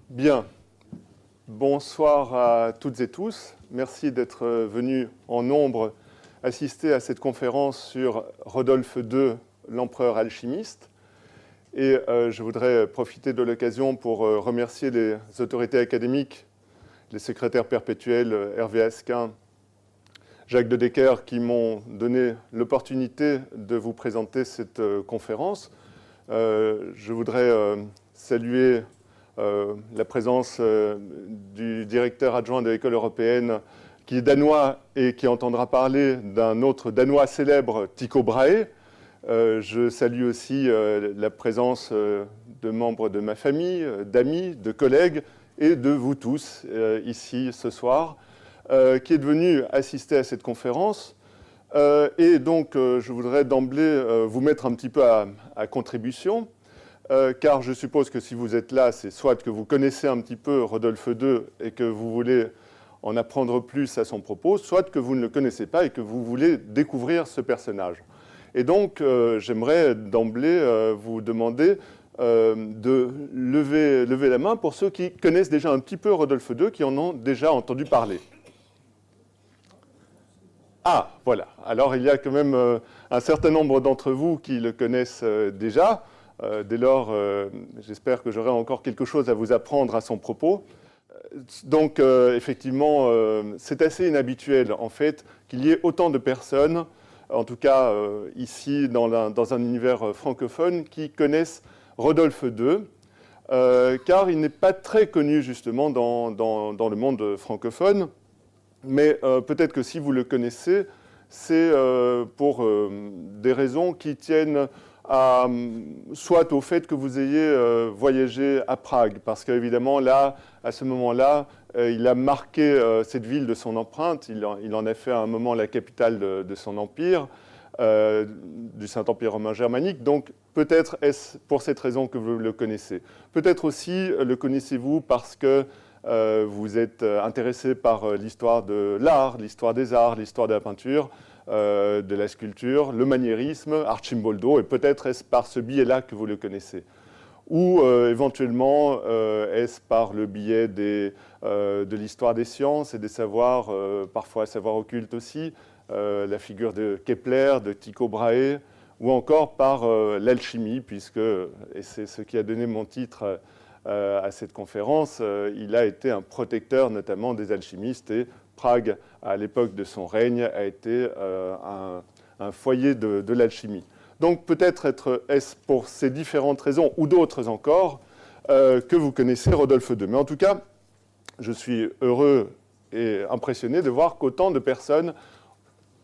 Bien, bonsoir à toutes et tous. Merci d'être venus en nombre assister à cette conférence sur Rodolphe II, l'empereur alchimiste. Et je voudrais profiter de l'occasion pour remercier les autorités académiques, les secrétaires perpétuels Hervé Asquin, Jacques de Decker, qui m'ont donné l'opportunité de vous présenter cette conférence. Je voudrais saluer la présence du directeur adjoint de l'École européenne, qui est danois et qui entendra parler d'un autre danois célèbre, Tycho Brahe. Je salue aussi la présence de membres de ma famille, d'amis, de collègues et de vous tous ici ce soir, qui êtes venus assister à cette conférence. Et donc, je voudrais d'emblée vous mettre un petit peu à contribution. Car je suppose que si vous êtes là, c'est soit que vous connaissez un petit peu Rodolphe II et que vous voulez en apprendre plus à son propos, soit que vous ne le connaissez pas et que vous voulez découvrir ce personnage. Et donc, j'aimerais d'emblée vous demander de lever la main pour ceux qui connaissent déjà un petit peu Rodolphe II, qui en ont déjà entendu parler. Ah, voilà. Alors, il y a quand même un certain nombre d'entre vous qui le connaissent déjà. Dès lors, j'espère que j'aurai encore quelque chose à vous apprendre à son propos. Donc, effectivement, c'est assez inhabituel, en fait, qu'il y ait autant de personnes, en tout cas ici, dans un univers francophone, qui connaissent Rodolphe II, car il n'est pas très connu, justement, dans le monde francophone. Mais peut-être que si vous le connaissez, c'est pour des raisons qui tiennent soit au fait que vous ayez voyagé à Prague, parce qu'évidemment, là, à ce moment-là, il a marqué cette ville de son empreinte, il en a fait à un moment la capitale de son empire, du Saint-Empire romain germanique, donc peut-être est-ce pour cette raison que vous le connaissez. Peut-être aussi le connaissez-vous parce que vous êtes intéressé par l'histoire de l'art, l'histoire des arts, l'histoire de la peinture, de la sculpture, le maniérisme, Arcimboldo, et peut-être est-ce par ce biais-là que vous le connaissez. Ou éventuellement, est-ce par le biais de l'histoire des sciences et des savoirs, parfois savoirs occultes aussi, la figure de Kepler, de Tycho Brahe, ou encore par l'alchimie, puisque, et c'est ce qui a donné mon titre à cette conférence, il a été un protecteur notamment des alchimistes, et Prague, à l'époque de son règne, a été un foyer de l'alchimie. Donc peut-être est-ce pour ces différentes raisons, ou d'autres encore, que vous connaissez Rodolphe II. Mais en tout cas, je suis heureux et impressionné de voir qu'autant de personnes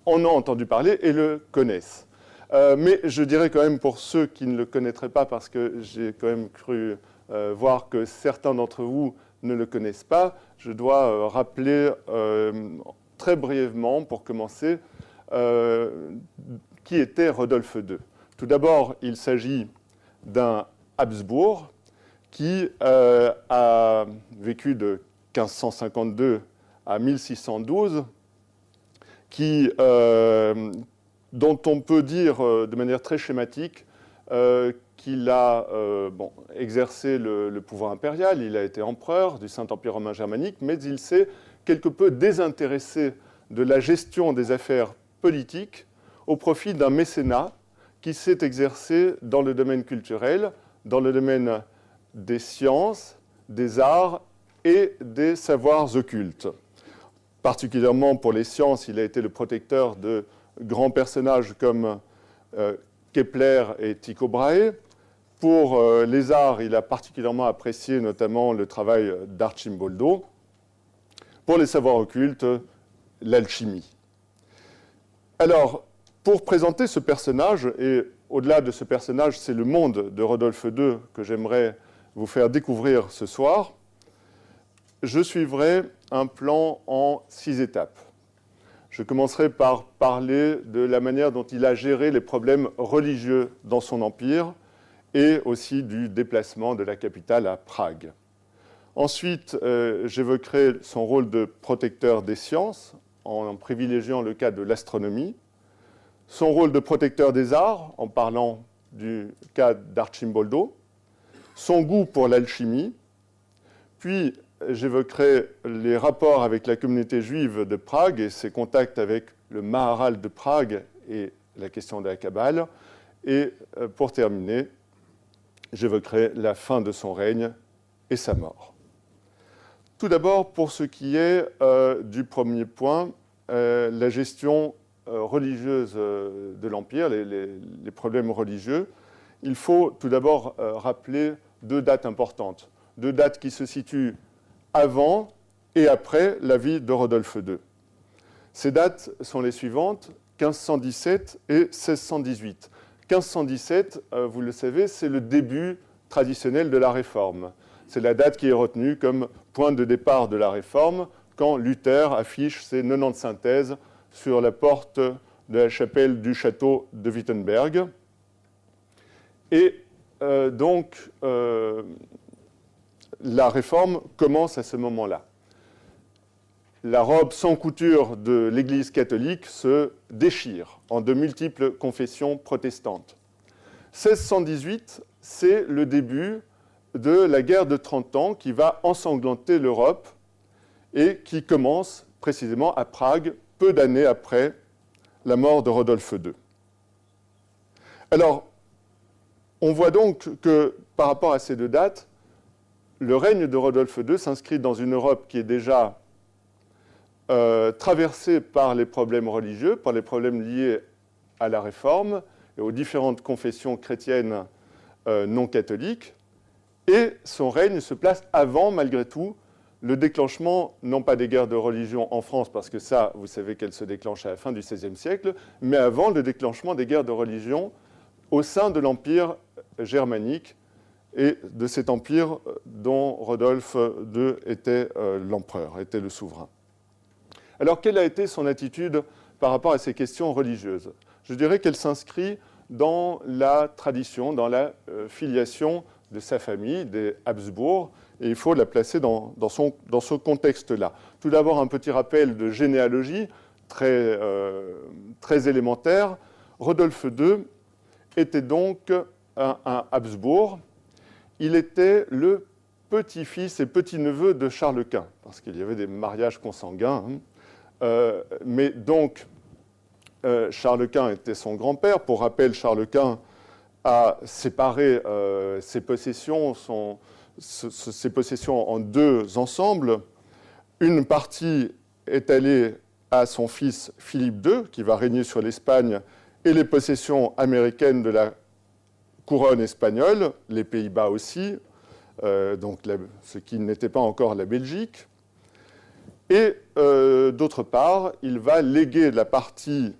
en ont entendu parler et le connaissent. Mais je dirais quand même pour ceux qui ne le connaîtraient pas, parce que j'ai quand même cru voir que certains d'entre vous ne le connaissent pas, je dois rappeler très brièvement, pour commencer, qui était Rodolphe II. Tout d'abord, il s'agit d'un Habsbourg qui a vécu de 1552 à 1612, dont on peut dire de manière très schématique qu'il a exercé le pouvoir impérial, il a été empereur du Saint-Empire romain germanique, mais il s'est quelque peu désintéressé de la gestion des affaires politiques au profit d'un mécénat qui s'est exercé dans le domaine culturel, dans le domaine des sciences, des arts et des savoirs occultes. Particulièrement pour les sciences, il a été le protecteur de grands personnages comme Kepler et Tycho Brahe. Pour les arts, il a particulièrement apprécié notamment le travail d'Arcimboldo. Pour les savoirs occultes, l'alchimie. Alors, pour présenter ce personnage, et au-delà de ce personnage, c'est le monde de Rodolphe II que j'aimerais vous faire découvrir ce soir, je suivrai un plan en 6 étapes. Je commencerai par parler de la manière dont il a géré les problèmes religieux dans son empire et aussi du déplacement de la capitale à Prague. Ensuite, j'évoquerai son rôle de protecteur des sciences, en privilégiant le cas de l'astronomie, son rôle de protecteur des arts, en parlant du cas d'Arcimboldo, son goût pour l'alchimie, Puis, j'évoquerai les rapports avec la communauté juive de Prague et ses contacts avec le Maharal de Prague et la question de la Kabbale. Et pour terminer, j'évoquerai la fin de son règne et sa mort. Tout d'abord, pour ce qui est du premier point, la gestion religieuse de l'Empire, les problèmes religieux, il faut tout d'abord rappeler deux dates importantes, deux dates qui se situent avant et après la vie de Rodolphe II. Ces dates sont les suivantes, 1517 et 1618. 1517, vous le savez, c'est le début traditionnel de la Réforme. C'est la date qui est retenue comme point de départ de la Réforme quand Luther affiche ses 90 synthèses sur la porte de la chapelle du château de Wittenberg. Et donc, la Réforme commence à ce moment-là. La robe sans couture de l'Église catholique se déchire en de multiples confessions protestantes. 1618, c'est le début de la guerre de 30 ans qui va ensanglanter l'Europe et qui commence précisément à Prague, peu d'années après la mort de Rodolphe II. Alors, on voit donc que par rapport à ces deux dates, le règne de Rodolphe II s'inscrit dans une Europe qui est déjà traversée par les problèmes religieux, par les problèmes liés à la Réforme et aux différentes confessions chrétiennes non catholiques. Et son règne se place avant, malgré tout, le déclenchement, non pas des guerres de religion en France, parce que ça, vous savez qu'elles se déclenchent à la fin du XVIe siècle, mais avant le déclenchement des guerres de religion au sein de l'Empire germanique et de cet empire dont Rodolphe II était l'empereur, était le souverain. Alors, quelle a été son attitude par rapport à ces questions religieuses? Je dirais qu'elle s'inscrit dans la tradition, dans la filiation de sa famille, des Habsbourg, et il faut la placer dans ce contexte-là. Tout d'abord, un petit rappel de généalogie très élémentaire. Rodolphe II était donc un Habsbourg. Il était le petit-fils et petit-neveu de Charles Quint, parce qu'il y avait des mariages consanguins. Mais donc, Charles Quint était son grand-père. Pour rappel, Charles Quint a séparé ses possessions en deux ensembles. Une partie est allée à son fils Philippe II, qui va régner sur l'Espagne et les possessions américaines de la couronne espagnole, les Pays-Bas aussi, donc ce qui n'était pas encore la Belgique. Et d'autre part, il va léguer la partie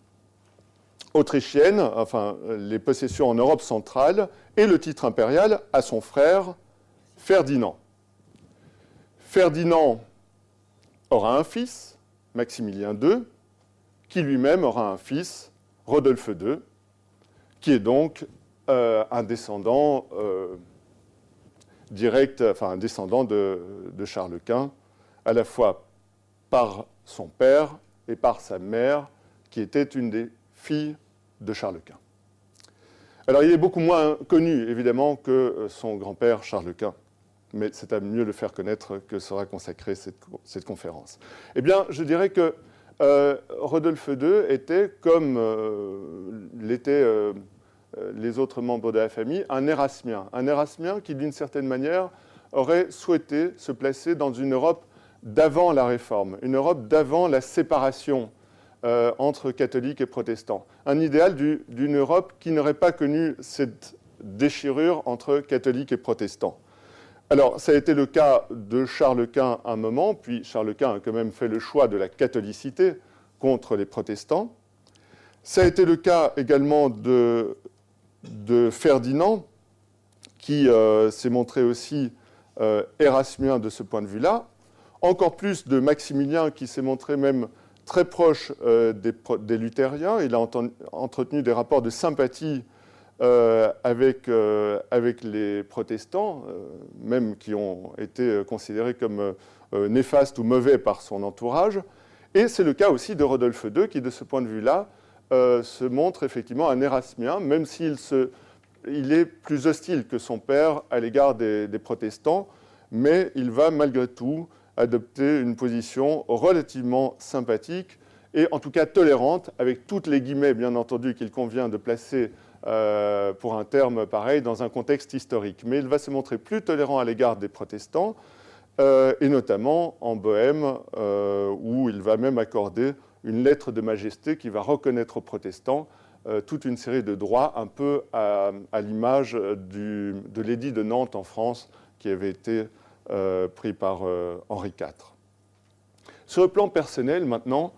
autrichienne, enfin les possessions en Europe centrale, et le titre impérial à son frère Ferdinand. Ferdinand aura un fils, Maximilien II, qui lui-même aura un fils, Rodolphe II, qui est donc un descendant direct, enfin un descendant de Charles Quint, à la fois par son père et par sa mère, qui était une des filles de Charles Quint. Alors, il est beaucoup moins connu, évidemment, que son grand-père Charles Quint, mais c'est à mieux le faire connaître que sera consacrée cette conférence. Eh bien, je dirais que Rodolphe II était, comme l'étaient les autres membres de la famille, un érasmien qui, d'une certaine manière, aurait souhaité se placer dans une Europe d'avant la Réforme, une Europe d'avant la séparation entre catholiques et protestants. Un idéal d'une Europe qui n'aurait pas connu cette déchirure entre catholiques et protestants. Alors, ça a été le cas de Charles Quint un moment, puis Charles Quint a quand même fait le choix de la catholicité contre les protestants. Ça a été le cas également de Ferdinand, qui s'est montré aussi érasmien de ce point de vue-là. Encore plus de Maximilien, qui s'est montré même très proche des luthériens. Il a entretenu des rapports de sympathie avec les protestants, même qui ont été considérés comme néfastes ou mauvais par son entourage. Et c'est le cas aussi de Rodolphe II, qui, de ce point de vue-là, se montre effectivement un érasmien, même s'il est plus hostile que son père à l'égard des protestants, mais il va malgré tout adopter une position relativement sympathique et en tout cas tolérante, avec toutes les guillemets bien entendu qu'il convient de placer pour un terme pareil dans un contexte historique. Mais il va se montrer plus tolérant à l'égard des protestants, et notamment en Bohême, où il va même accorder une lettre de majesté qui va reconnaître aux protestants toute une série de droits, un peu à l'image de l'édit de Nantes en France, qui avait été pris par Henri IV. Sur le plan personnel, maintenant,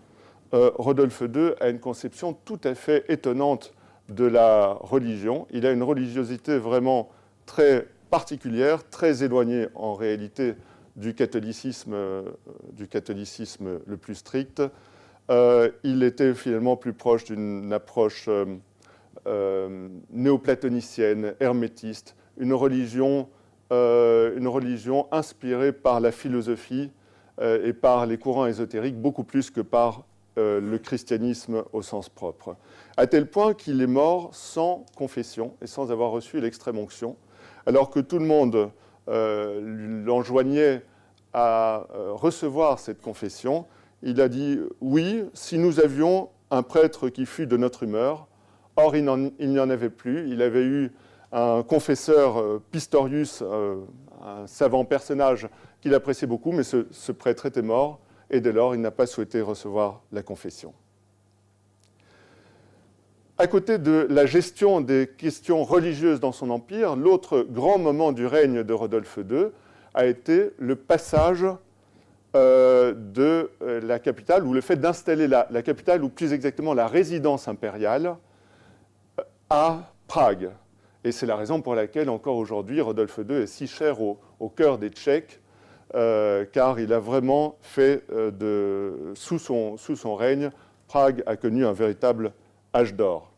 Rodolphe II a une conception tout à fait étonnante de la religion. Il a une religiosité vraiment très particulière, très éloignée en réalité du catholicisme le plus strict. Il était finalement plus proche d'une approche néoplatonicienne, hermétiste, une religion inspirée par la philosophie et par les courants ésotériques, beaucoup plus que par le christianisme au sens propre. À tel point qu'il est mort sans confession et sans avoir reçu l'extrême-onction, alors que tout le monde l'enjoignait à recevoir cette confession. Il a dit « Oui, si nous avions un prêtre qui fût de notre humeur ». Or, il n'y en avait plus. Il avait eu un confesseur, Pistorius, un savant personnage qu'il appréciait beaucoup, mais ce prêtre était mort, et dès lors, il n'a pas souhaité recevoir la confession. À côté de la gestion des questions religieuses dans son empire, l'autre grand moment du règne de Rodolphe II a été le passage de la capitale, ou le fait d'installer la capitale, ou plus exactement la résidence impériale, à Prague. Et c'est la raison pour laquelle, encore aujourd'hui, Rodolphe II est si cher au cœur des Tchèques, car il a vraiment fait, sous son règne, Prague a connu un véritable âge d'or.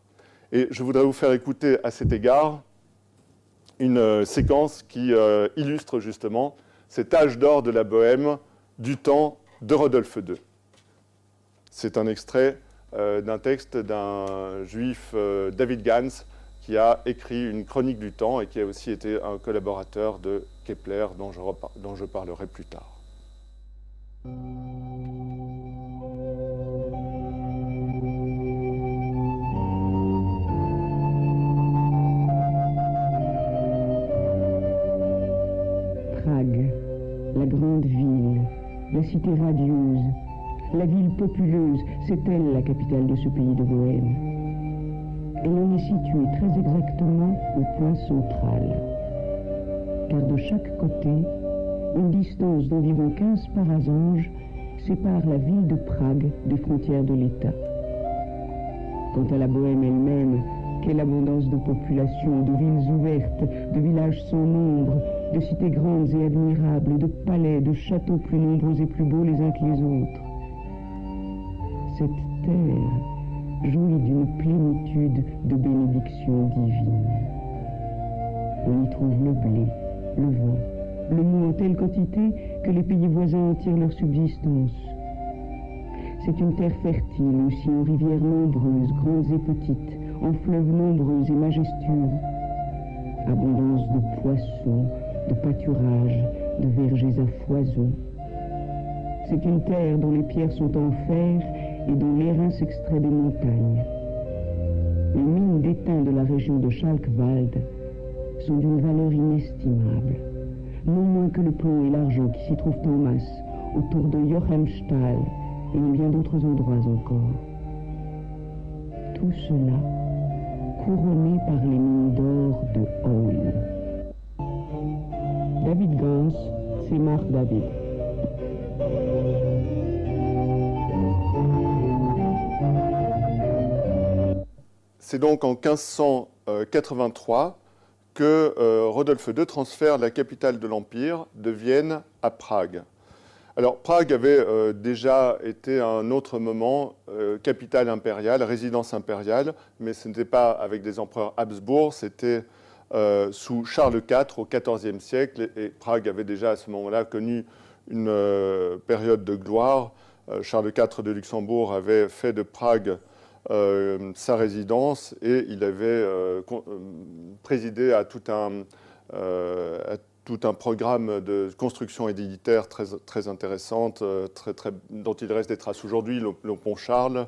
Et je voudrais vous faire écouter à cet égard une séquence qui illustre justement cet âge d'or de la Bohême du temps de Rodolphe II. C'est un extrait d'un texte d'un juif, David Gans, qui a écrit une chronique du temps et qui a aussi été un collaborateur de Kepler, dont je parlerai plus tard. Prague, la grande ville, la cité radieuse, la ville populeuse, c'est elle la capitale de ce pays de Bohême. Elle en est située très exactement au point central, car de chaque côté, une distance d'environ 15 parasanges sépare la ville de Prague des frontières de l'État. Quant à la Bohême elle-même, quelle abondance de population, de villes ouvertes, de villages sans nombre, de cités grandes et admirables, de palais, de châteaux plus nombreux et plus beaux les uns que les autres. Cette terre jouit d'une plénitude de bénédictions divines. On y trouve le blé, le vin, le mou en telle quantité que les pays voisins en tirent leur subsistance. C'est une terre fertile aussi en rivières nombreuses, grandes et petites, en fleuves nombreux et majestueux. Abondance de poissons, de pâturages, de vergers à foison. C'est une terre dont les pierres sont en fer et dont l'airain s'extrait des montagnes. Les mines d'étain de la région de Schalkwald sont d'une valeur inestimable, non moins que le plomb et l'argent qui s'y trouvent en masse autour de Jochimsthal et en bien d'autres endroits encore. Tout cela couronné par les mines d'or de Hoyle. David Gans, c'est Marc David. C'est donc en 1583 que Rodolphe II transfère la capitale de l'Empire de Vienne à Prague. Alors Prague avait déjà été à un autre moment capitale impériale, résidence impériale, mais ce n'était pas avec des empereurs Habsbourg, c'était sous Charles IV au XIVe siècle, et Prague avait déjà à ce moment-là connu une période de gloire. Charles IV de Luxembourg avait fait de Prague sa résidence et il avait présidé à toute tout un programme de construction édilitaire très intéressante, dont il reste des traces aujourd'hui, le pont Charles,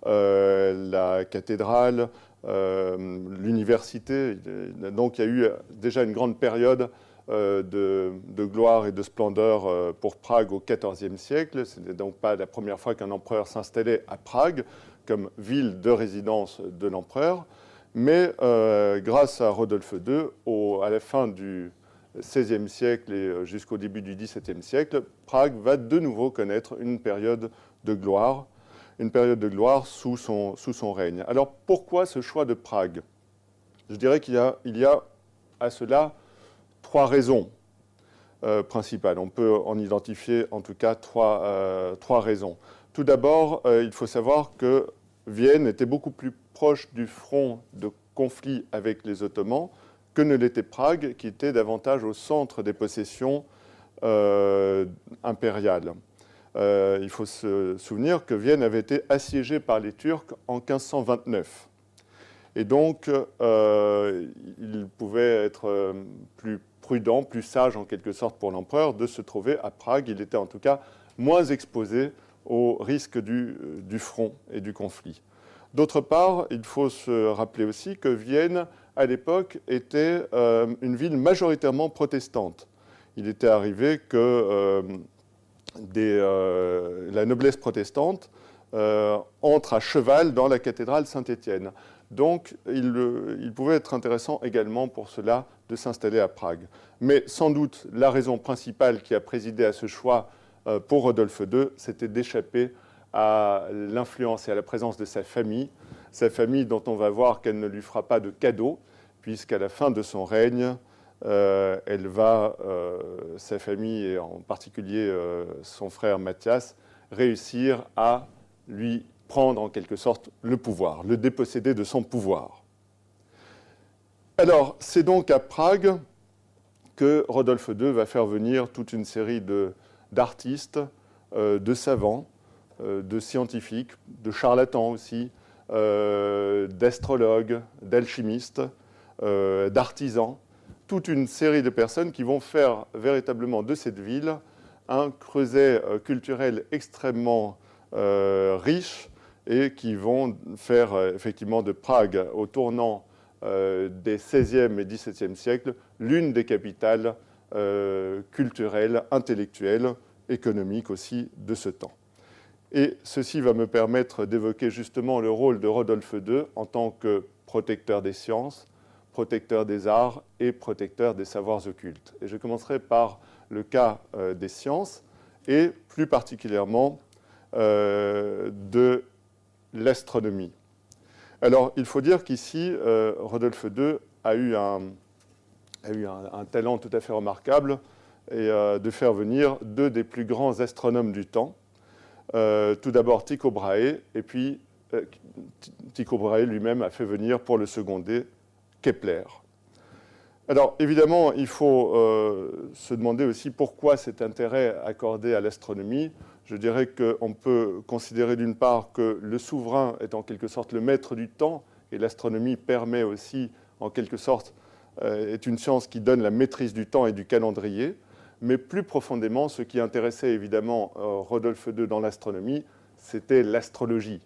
la cathédrale, l'université. Donc il y a eu déjà une grande période de gloire et de splendeur pour Prague au XIVe siècle. Ce n'est donc pas la première fois qu'un empereur s'installait à Prague comme ville de résidence de l'empereur. Mais grâce à Rodolphe II, à la fin du XVIe siècle et jusqu'au début du XVIIe siècle, Prague va de nouveau connaître une période de gloire sous son règne. Alors pourquoi ce choix de Prague? Je dirais qu'il y a à cela trois raisons principales. On peut en identifier en tout cas trois raisons. Tout d'abord, il faut savoir que Vienne était beaucoup plus proche du front de conflit avec les Ottomans que ne l'était Prague, qui était davantage au centre des possessions impériales. Il faut se souvenir que Vienne avait été assiégée par les Turcs en 1529. Et donc, il pouvait être plus prudent, plus sage en quelque sorte pour l'empereur de se trouver à Prague. Il était en tout cas moins exposé au risque du front et du conflit. D'autre part, il faut se rappeler aussi que Vienne, à l'époque, était une ville majoritairement protestante. Il était arrivé que la noblesse protestante entre à cheval dans la cathédrale Saint-Étienne. Donc, il pouvait être intéressant également pour cela de s'installer à Prague. Mais sans doute, la raison principale qui a présidé à ce choix pour Rodolphe II, c'était d'échapper à l'influence et à la présence de sa famille dont on va voir qu'elle ne lui fera pas de cadeaux, puisqu'à la fin de son règne, sa famille, et en particulier son frère Mathias, réussir à lui prendre en quelque sorte le pouvoir, le déposséder de son pouvoir. Alors, c'est donc à Prague que Rodolphe II va faire venir toute une série d'artistes, de savants, de scientifiques, de charlatans aussi, d'astrologues, d'alchimistes, d'artisans, toute une série de personnes qui vont faire véritablement de cette ville un creuset culturel extrêmement riche et qui vont faire effectivement de Prague, au tournant des XVIe et XVIIe siècles, l'une des capitales culturelles, intellectuelles, économiques aussi de ce temps. Et ceci va me permettre d'évoquer justement le rôle de Rodolphe II en tant que protecteur des sciences, protecteur des arts et protecteur des savoirs occultes. Et je commencerai par le cas des sciences et plus particulièrement de l'astronomie. Alors, il faut dire qu'ici, Rodolphe II a eu un talent tout à fait remarquable et de faire venir deux des plus grands astronomes du temps. Tout d'abord Tycho Brahe, et puis Tycho Brahe lui-même a fait venir pour le seconder Kepler. Alors évidemment, il faut se demander aussi pourquoi cet intérêt accordé à l'astronomie. Je dirais qu'on peut considérer d'une part que le souverain est en quelque sorte le maître du temps, et l'astronomie permet aussi, en quelque sorte, est une science qui donne la maîtrise du temps et du calendrier. Mais plus profondément, ce qui intéressait évidemment Rodolphe II dans l'astronomie, c'était l'astrologie.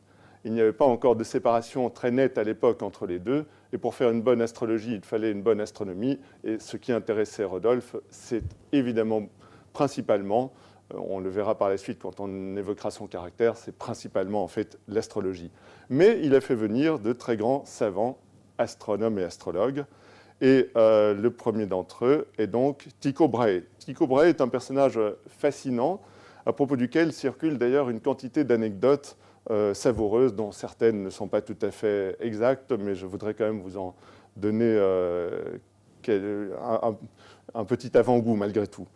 Il n'y avait pas encore de séparation très nette à l'époque entre les deux. Et pour faire une bonne astrologie, il fallait une bonne astronomie. Et ce qui intéressait Rodolphe, c'est évidemment, principalement, on le verra par la suite quand on évoquera son caractère, c'est principalement en fait l'astrologie. Mais il a fait venir de très grands savants, astronomes et astrologues. Et le premier d'entre eux est donc Tycho Brahe. Tycho Brahe est un personnage fascinant, à propos duquel circule d'ailleurs une quantité d'anecdotes savoureuses, dont certaines ne sont pas tout à fait exactes, mais je voudrais quand même vous en donner un petit avant-goût malgré tout.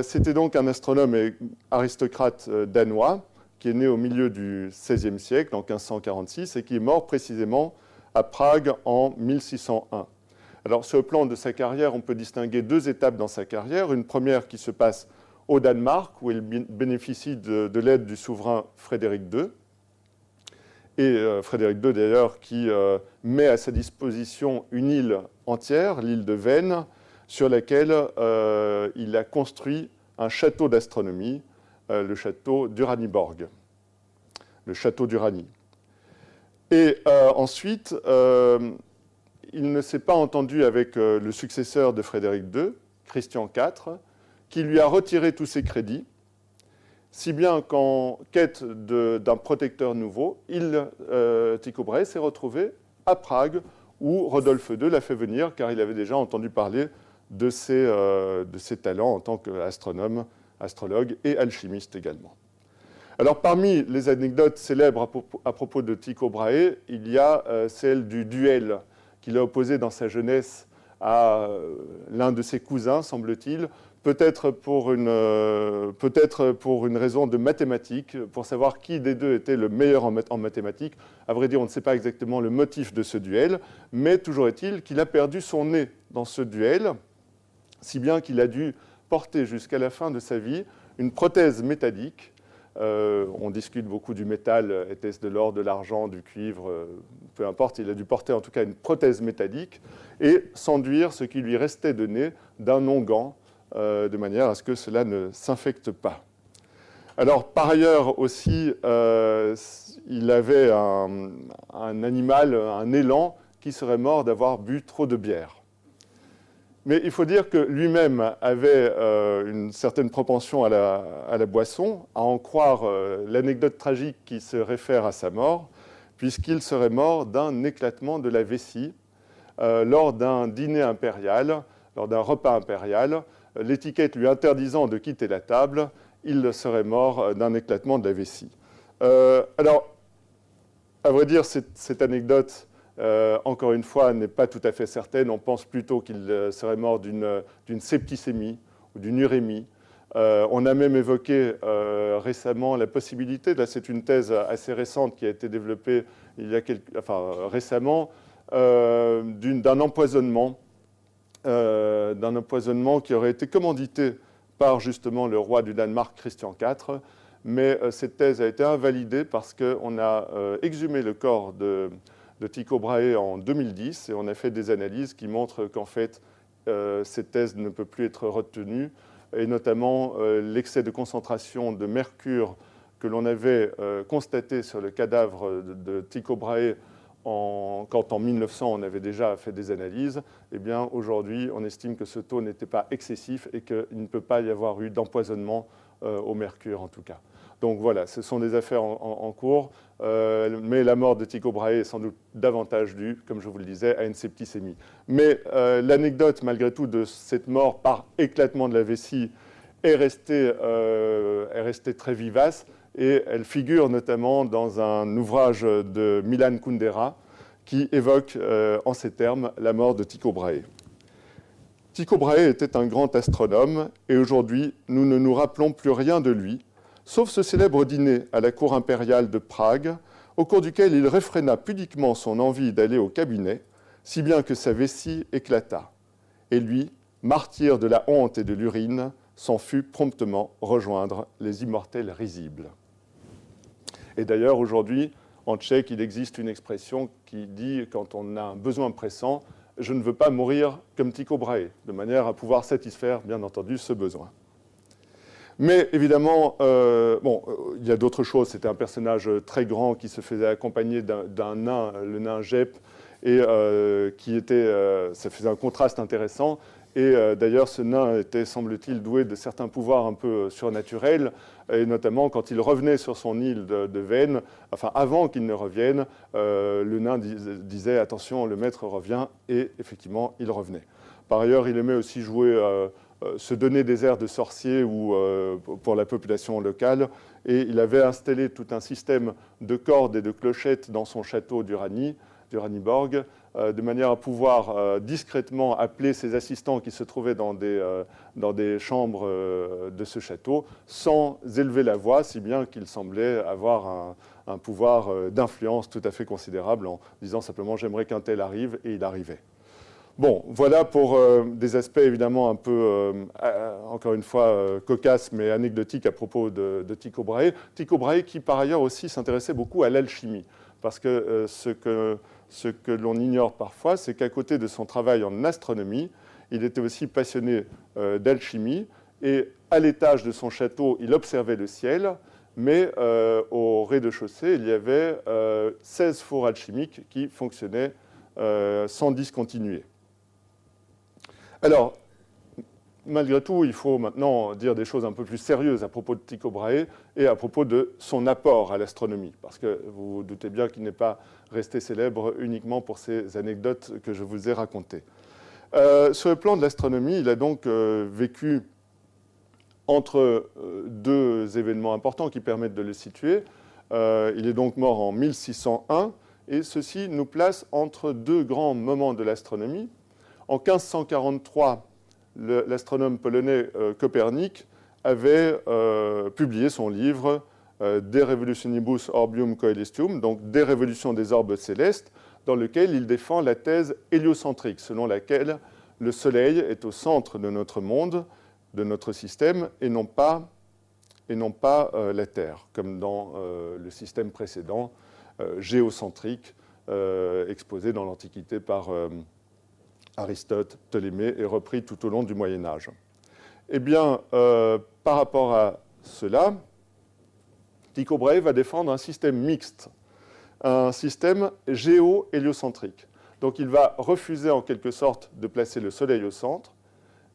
C'était donc un astronome et aristocrate danois qui est né au milieu du XVIe siècle, en 1546, et qui est mort précisément à Prague en 1601. Alors, sur le plan de sa carrière, on peut distinguer deux étapes dans sa carrière. Une première qui se passe au Danemark, où il bénéficie de l'aide du souverain Frédéric II. Et Frédéric II, d'ailleurs, qui met à sa disposition une île entière, l'île de Vênes, sur laquelle il a construit un château d'astronomie, le château d'Uraniborg, le château d'Uranie. Et ensuite, il ne s'est pas entendu avec le successeur de Frédéric II, Christian IV, qui lui a retiré tous ses crédits, si bien qu'en quête d'un protecteur nouveau, Tycho Brahe s'est retrouvé à Prague, où Rodolphe II l'a fait venir, car il avait déjà entendu parler de ses talents en tant qu'astronome, astrologue et alchimiste également. Alors, parmi les anecdotes célèbres à propos de Tycho Brahe, il y a celle du duel qu'il a opposé dans sa jeunesse à l'un de ses cousins, semble-t-il, peut-être pour une raison de mathématiques, pour savoir qui des deux était le meilleur en mathématiques. À vrai dire, on ne sait pas exactement le motif de ce duel, mais toujours est-il qu'il a perdu son nez dans ce duel, si bien qu'il a dû porter jusqu'à la fin de sa vie une prothèse métallique. On discute beaucoup du métal, était-ce de l'or, de l'argent, du cuivre, peu importe, il a dû porter en tout cas une prothèse métallique et s'enduire ce qui lui restait de nez d'un onguent, de manière à ce que cela ne s'infecte pas. Alors, par ailleurs aussi, il avait un animal, un élan, qui serait mort d'avoir bu trop de bière. Mais il faut dire que lui-même avait une certaine propension à la boisson, à en croire l'anecdote tragique qui se réfère à sa mort, puisqu'il serait mort d'un éclatement de la vessie lors d'un dîner impérial, lors d'un repas impérial. L'étiquette lui interdisant de quitter la table, il serait mort d'un éclatement de la vessie. Alors, à vrai dire, cette anecdote, encore une fois, n'est pas tout à fait certaine. On pense plutôt qu'il serait mort d'une septicémie ou d'une urémie. On a même évoqué récemment la possibilité, là c'est une thèse assez récente qui a été développée récemment, d'un empoisonnement qui aurait été commandité par justement le roi du Danemark, Christian IV, mais cette thèse a été invalidée parce qu'on a exhumé le corps de Tycho Brahe en 2010 et on a fait des analyses qui montrent qu'en fait, cette thèse ne peut plus être retenue, et notamment l'excès de concentration de mercure que l'on avait constaté sur le cadavre de Tycho Brahe quand en 1900 on avait déjà fait des analyses. Eh bien aujourd'hui on estime que ce taux n'était pas excessif et qu'il ne peut pas y avoir eu d'empoisonnement au mercure en tout cas. Donc voilà, ce sont des affaires en cours, mais la mort de Tycho Brahe est sans doute davantage due, comme je vous le disais, à une septicémie. Mais l'anecdote, malgré tout, de cette mort par éclatement de la vessie est restée très vivace, et elle figure notamment dans un ouvrage de Milan Kundera qui évoque en ces termes la mort de Tycho Brahe. Tycho Brahe était un grand astronome, et aujourd'hui, nous ne nous rappelons plus rien de lui, sauf ce célèbre dîner à la cour impériale de Prague, au cours duquel il réfréna pudiquement son envie d'aller au cabinet, si bien que sa vessie éclata. Et lui, martyr de la honte et de l'urine, s'en fut promptement rejoindre les immortels risibles. Et d'ailleurs, aujourd'hui, en tchèque, il existe une expression qui dit, quand on a un besoin pressant, « je ne veux pas mourir comme Tycho Brahe », de manière à pouvoir satisfaire, bien entendu, ce besoin. Mais évidemment, il y a d'autres choses. C'était un personnage très grand qui se faisait accompagner d'un nain, le nain Gep, et ça faisait un contraste intéressant. Et d'ailleurs, ce nain était, semble-t-il, doué de certains pouvoirs un peu surnaturels, et notamment quand il revenait sur son île de Vênes, enfin avant qu'il ne revienne, le nain disait « attention, le maître revient », et effectivement, il revenait. Par ailleurs, il aimait aussi jouer, se donner des airs de sorcier pour la population locale, et il avait installé tout un système de cordes et de clochettes dans son château d'Uraniborg, de manière à pouvoir discrètement appeler ses assistants qui se trouvaient dans des chambres de ce château, sans élever la voix, si bien qu'il semblait avoir un pouvoir d'influence tout à fait considérable, en disant simplement « j'aimerais qu'un tel arrive », et il arrivait. Bon, voilà pour des aspects évidemment un peu, encore une fois, cocasses, mais anecdotiques à propos de Tycho Brahe. Tycho Brahe qui, par ailleurs, aussi s'intéressait beaucoup à l'alchimie. Parce que ce que l'on ignore parfois, c'est qu'à côté de son travail en astronomie, il était aussi passionné d'alchimie, et à l'étage de son château, il observait le ciel, mais au rez-de-chaussée, il y avait 16 fours alchimiques qui fonctionnaient sans discontinuer. Alors, malgré tout, il faut maintenant dire des choses un peu plus sérieuses à propos de Tycho Brahe et à propos de son apport à l'astronomie, parce que vous vous doutez bien qu'il n'est pas resté célèbre uniquement pour ces anecdotes que je vous ai racontées. Sur le plan de l'astronomie, il a donc vécu entre deux événements importants qui permettent de le situer. Il est donc mort en 1601, et ceci nous place entre deux grands moments de l'astronomie. En 1543, l'astronome polonais Copernic avait publié son livre De Revolutionibus Orbium Coelestium, donc des révolutions des orbes célestes, dans lequel il défend la thèse héliocentrique, selon laquelle le Soleil est au centre de notre monde, de notre système, et non pas la Terre, comme dans le système précédent, géocentrique, exposé dans l'Antiquité par Aristote, Ptolémée, et repris tout au long du Moyen-Âge. Eh bien, par rapport à cela, Tycho Brahe va défendre un système mixte, un système géo-héliocentrique. Donc il va refuser en quelque sorte de placer le Soleil au centre,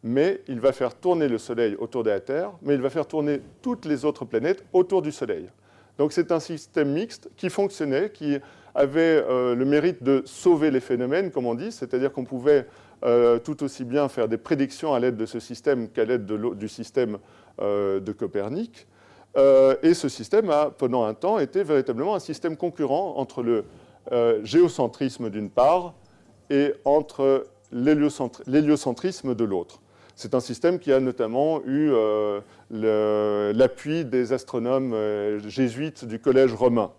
mais il va faire tourner le Soleil autour de la Terre, mais il va faire tourner toutes les autres planètes autour du Soleil. Donc c'est un système mixte qui fonctionnait, qui avait le mérite de sauver les phénomènes, comme on dit, c'est-à-dire qu'on pouvait tout aussi bien faire des prédictions à l'aide de ce système qu'à l'aide du système de Copernic. Et ce système a, pendant un temps, été véritablement un système concurrent entre le géocentrisme d'une part et entre l'héliocentrisme de l'autre. C'est un système qui a notamment eu l'appui des astronomes jésuites du Collège romain.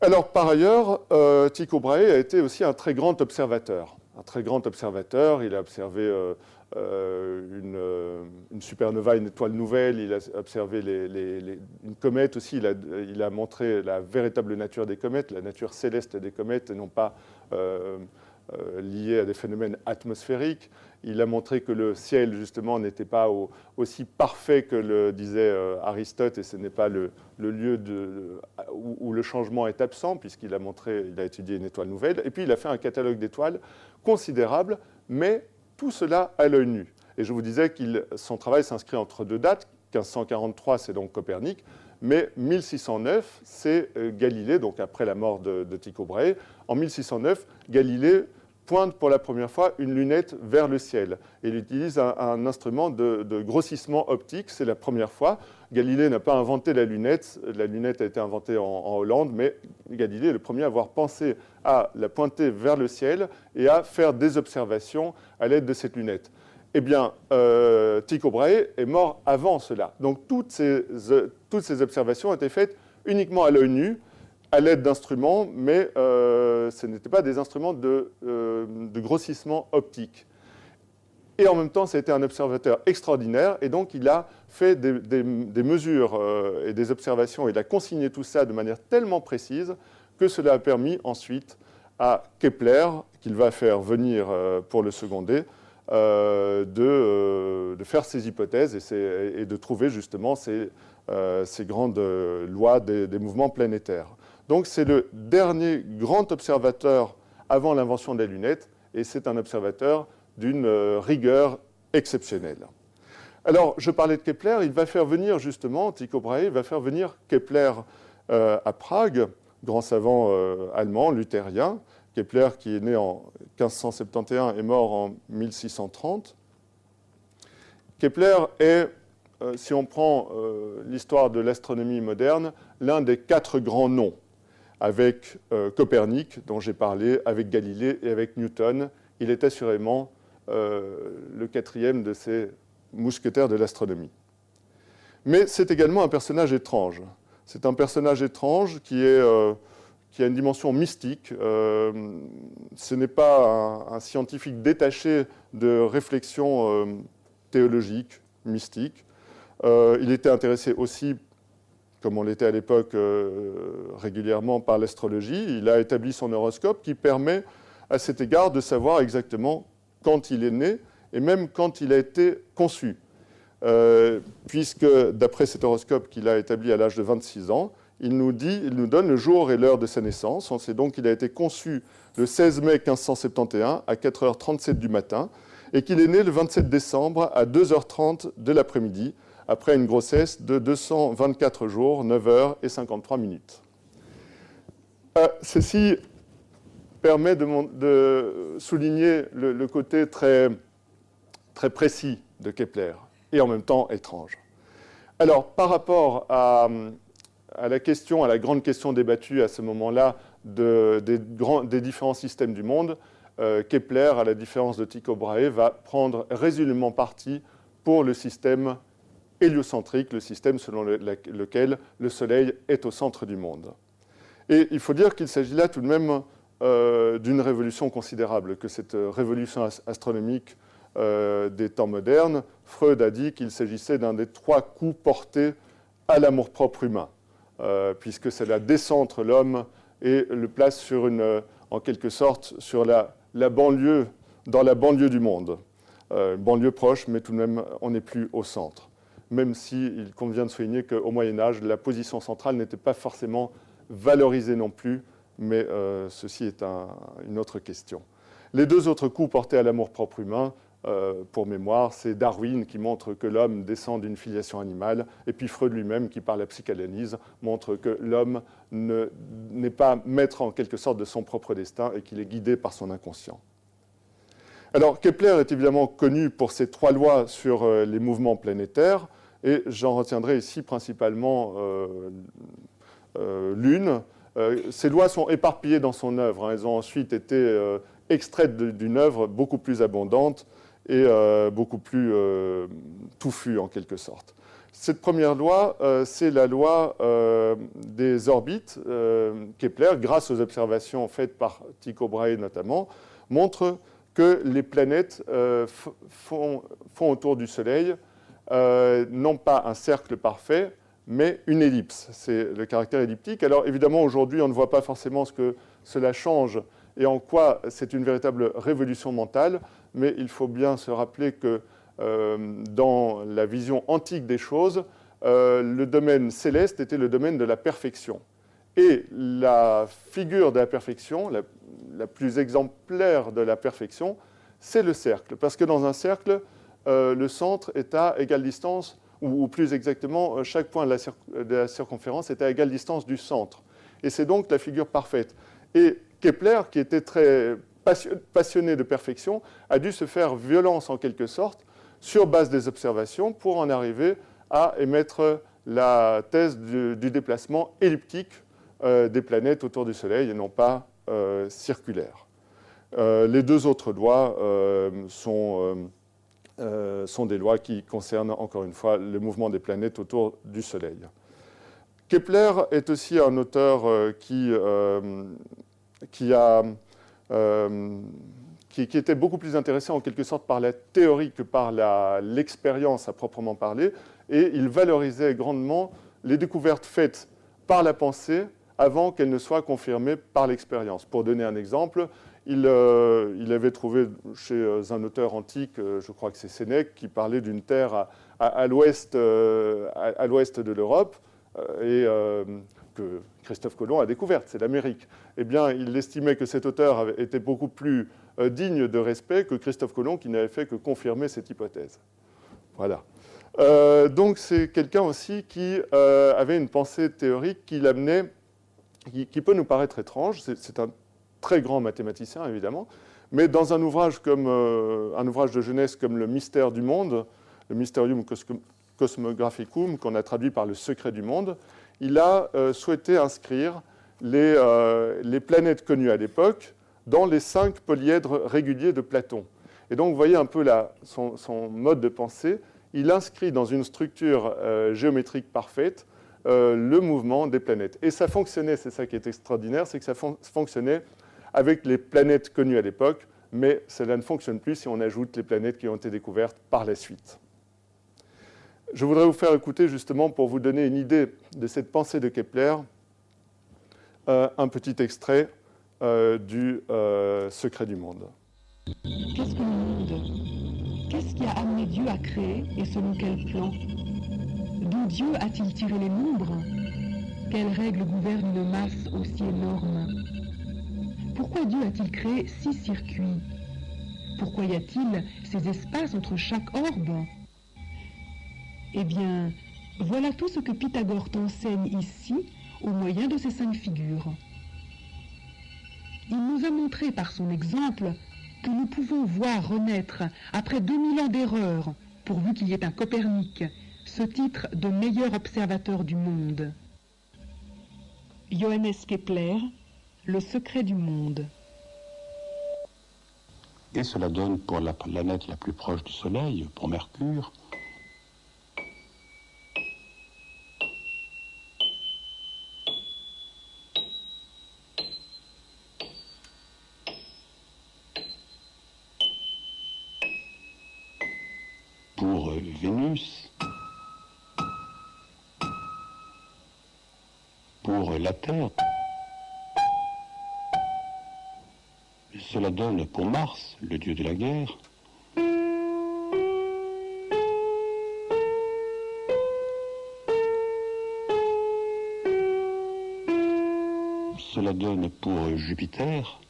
Alors, par ailleurs, Tycho Brahe a été aussi un très grand observateur. Un très grand observateur, il a observé une supernova, une étoile nouvelle, il a observé une comète aussi, il a montré la véritable nature des comètes, la nature céleste des comètes, et non pas liée à des phénomènes atmosphériques. Il a montré que le ciel, justement, n'était pas aussi parfait que le disait Aristote, et ce n'est pas le lieu où le changement est absent, puisqu'il a étudié une étoile nouvelle. Et puis, il a fait un catalogue d'étoiles considérable, mais tout cela à l'œil nu. Et je vous disais que son travail s'inscrit entre deux dates. 1543, c'est donc Copernic, mais 1609, c'est Galilée, donc après la mort de Tycho Brahe. En 1609, Galilée pointe pour la première fois une lunette vers le ciel. Et il utilise un instrument de grossissement optique, c'est la première fois. Galilée n'a pas inventé la lunette a été inventée en Hollande, mais Galilée est le premier à avoir pensé à la pointer vers le ciel et à faire des observations à l'aide de cette lunette. Eh bien, Tycho Brahe est mort avant cela. Donc toutes ces observations ont été faites uniquement à l'œil nu, à l'aide d'instruments, mais ce n'étaient pas des instruments de grossissement optique. Et en même temps, ça a été un observateur extraordinaire, et donc il a fait des mesures et des observations, il a consigné tout ça de manière tellement précise que cela a permis ensuite à Kepler, qu'il va faire venir pour le seconder, de faire ses hypothèses et de trouver justement ces grandes lois des mouvements planétaires. Donc c'est le dernier grand observateur avant l'invention des lunettes, et c'est un observateur d'une rigueur exceptionnelle. Alors, je parlais de Kepler, il va faire venir justement, Tycho Brahe va faire venir Kepler à Prague, grand savant allemand, luthérien. Kepler, qui est né en 1571 et mort en 1630. Kepler est, si on prend l'histoire de l'astronomie moderne, l'un des 4 grands noms, avec Copernic, dont j'ai parlé, avec Galilée et avec Newton. Il est assurément le 4e de ces mousquetaires de l'astronomie. Mais c'est également un personnage étrange. C'est un personnage étrange qui a une dimension mystique. Ce n'est pas un scientifique détaché de réflexions théologiques, mystiques. Il était intéressé aussi, comme on l'était à l'époque régulièrement, par l'astrologie. Il a établi son horoscope qui permet à cet égard de savoir exactement quand il est né et même quand il a été conçu. Puisque, d'après cet horoscope qu'il a établi à l'âge de 26 ans, il nous donne le jour et l'heure de sa naissance. On sait donc qu'il a été conçu le 16 mai 1571 à 4h37 du matin et qu'il est né le 27 décembre à 2h30 de l'après-midi, après une grossesse de 224 jours, 9h et 53 minutes. Ceci permet de souligner le côté très, très précis de Kepler, et en même temps étrange. Alors, par rapport à la grande question débattue à ce moment-là des différents systèmes du monde, Kepler, à la différence de Tycho Brahe, va prendre résolument parti pour le système héliocentrique, le système selon lequel le Soleil est au centre du monde. Et il faut dire qu'il s'agit là tout de même d'une révolution considérable, que cette révolution astronomique des temps modernes, Freud a dit qu'il s'agissait d'un des 3 coups portés à l'amour-propre humain, puisque c'est la décentre l'homme et le place en quelque sorte sur la banlieue, dans la banlieue du monde. Banlieue proche, mais tout de même, on n'est plus au centre. Même s'il convient de souligner qu'au Moyen-Âge, la position centrale n'était pas forcément valorisée non plus, mais ceci est une autre question. Les 2 autres coups portés à l'amour-propre humain, pour mémoire, c'est Darwin qui montre que l'homme descend d'une filiation animale, et puis Freud lui-même qui, par la psychanalyse, montre que l'homme n'est pas maître en quelque sorte de son propre destin et qu'il est guidé par son inconscient. Alors, Kepler est évidemment connu pour ses 3 lois sur les mouvements planétaires, et j'en retiendrai ici principalement l'une. Ces lois sont éparpillées dans son œuvre. Elles ont ensuite été extraites d'une œuvre beaucoup plus abondante et beaucoup plus touffue, en quelque sorte. Cette première loi, c'est la loi des orbites. Kepler, grâce aux observations faites par Tycho Brahe notamment, montre que les planètes font autour du Soleil non pas un cercle parfait, mais une ellipse. C'est le caractère elliptique. Alors évidemment, aujourd'hui, on ne voit pas forcément ce que cela change et en quoi c'est une véritable révolution mentale, mais il faut bien se rappeler que dans la vision antique des choses, le domaine céleste était le domaine de la perfection. Et la figure de la perfection, la plus exemplaire de la perfection, c'est le cercle. Parce que dans un cercle, le centre est à égale distance, ou plus exactement, chaque point de la circonférence est à égale distance du centre. Et c'est donc la figure parfaite. Et Kepler, qui était très passionné de perfection, a dû se faire violence en quelque sorte sur base des observations pour en arriver à émettre la thèse du déplacement elliptique des planètes autour du Soleil et non pas circulaire. Les 2 autres lois sont des lois qui concernent encore une fois le mouvement des planètes autour du Soleil. Kepler est aussi un auteur qui était beaucoup plus intéressé en quelque sorte par la théorie que par l'expérience à proprement parler, et il valorisait grandement les découvertes faites par la pensée avant qu'elles ne soient confirmées par l'expérience. Pour donner un exemple, il avait trouvé chez un auteur antique, je crois que c'est Sénèque, qui parlait d'une terre à l'ouest de l'Europe, et que Christophe Colomb a découverte, c'est l'Amérique. Eh bien, il estimait que cet auteur était beaucoup plus digne de respect que Christophe Colomb, qui n'avait fait que confirmer cette hypothèse. Voilà. Donc, c'est quelqu'un aussi qui avait une pensée théorique qui l'amenait, qui peut nous paraître étrange. C'est un très grand mathématicien, évidemment, mais dans un ouvrage de jeunesse comme Le Mystère du Monde, le Mysterium Cosmographicum, qu'on a traduit par Le Secret du Monde, il a souhaité inscrire les planètes connues à l'époque dans les 5 polyèdres réguliers de Platon. Et donc, vous voyez un peu son mode de pensée. Il inscrit dans une structure géométrique parfaite le mouvement des planètes. Et ça fonctionnait, c'est ça qui est extraordinaire, c'est que ça fonctionnait avec les planètes connues à l'époque, mais cela ne fonctionne plus si on ajoute les planètes qui ont été découvertes par la suite. Je voudrais vous faire écouter, justement, pour vous donner une idée de cette pensée de Kepler, un petit extrait du Secret du Monde. Qu'est-ce que Qu'est-ce qui a amené Dieu à créer et selon quel plan? D'où Dieu a-t-il tiré les nombres? Quelles règles gouvernent une masse aussi énorme? Pourquoi Dieu a-t-il créé 6 circuits? Pourquoi y a-t-il ces espaces entre chaque orbe? Eh bien, voilà tout ce que Pythagore t'enseigne ici au moyen de ces 5 figures. Il nous a montré par son exemple que nous pouvons voir renaître, après 2000 ans d'erreur, pourvu qu'il y ait un Copernic, ce titre de meilleur observateur du monde. Johannes Kepler, Le secret du monde. Et cela donne pour la planète la plus proche du Soleil, pour Mercure, pour Vénus, pour la Terre. Cela donne pour Mars, le dieu de la guerre. Cela donne pour Jupiter.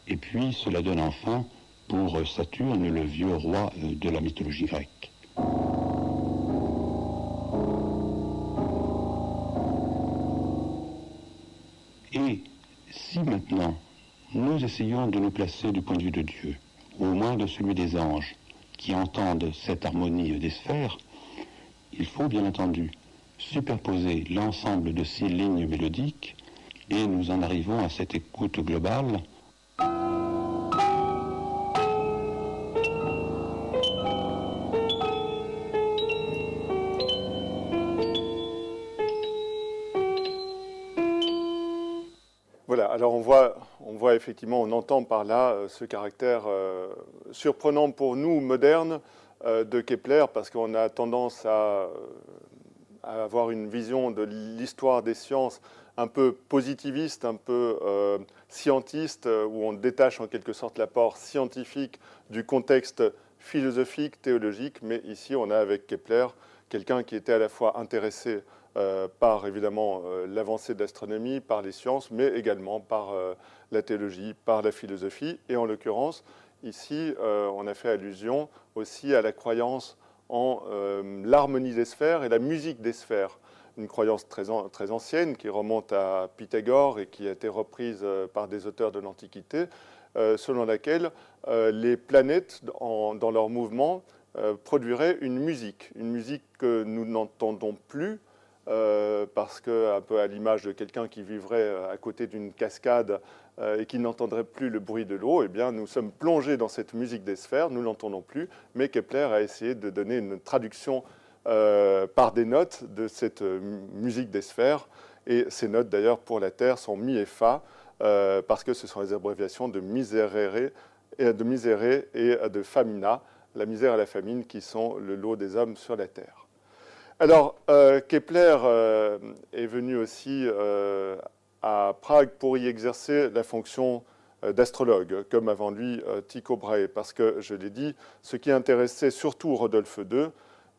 Et puis cela donne enfin pour Saturne, le vieux roi de la mythologie grecque. Et si maintenant nous essayons de nous placer du point de vue de Dieu, ou au moins de celui des anges, qui entendent cette harmonie des sphères, il faut bien entendu superposer l'ensemble de ces lignes mélodiques et nous en arrivons à cette écoute globale. Voilà, alors on voit effectivement, on entend par là ce caractère surprenant pour nous, modernes, de Kepler, parce qu'on a tendance à avoir une vision de l'histoire des sciences un peu positiviste, un peu scientiste, où on détache en quelque sorte l'apport scientifique du contexte philosophique, théologique, mais ici on a avec Kepler quelqu'un qui était à la fois intéressé par évidemment l'avancée de l'astronomie, par les sciences, mais également par la théologie, par la philosophie. Et en l'occurrence, ici, on a fait allusion aussi à la croyance en l'harmonie des sphères et la musique des sphères. Une croyance très ancienne qui remonte à Pythagore et qui a été reprise par des auteurs de l'Antiquité, selon laquelle les planètes, dans leur mouvement, produiraient une musique que nous n'entendons plus, parce que, un peu à l'image de quelqu'un qui vivrait à côté d'une cascade et qui n'entendrait plus le bruit de l'eau, eh bien, nous sommes plongés dans cette musique des sphères, nous ne l'entendons plus, mais Kepler a essayé de donner une traduction par des notes de cette musique des sphères, et ces notes, d'ailleurs, pour la Terre sont Mi et Fa, parce que ce sont les abréviations de miserere et de famina, la misère et la famine qui sont le lot des hommes sur la Terre. Alors, Kepler est venu aussi à Prague pour y exercer la fonction d'astrologue, comme avant lui Tycho Brahe, parce que, je l'ai dit, ce qui intéressait surtout Rodolphe II,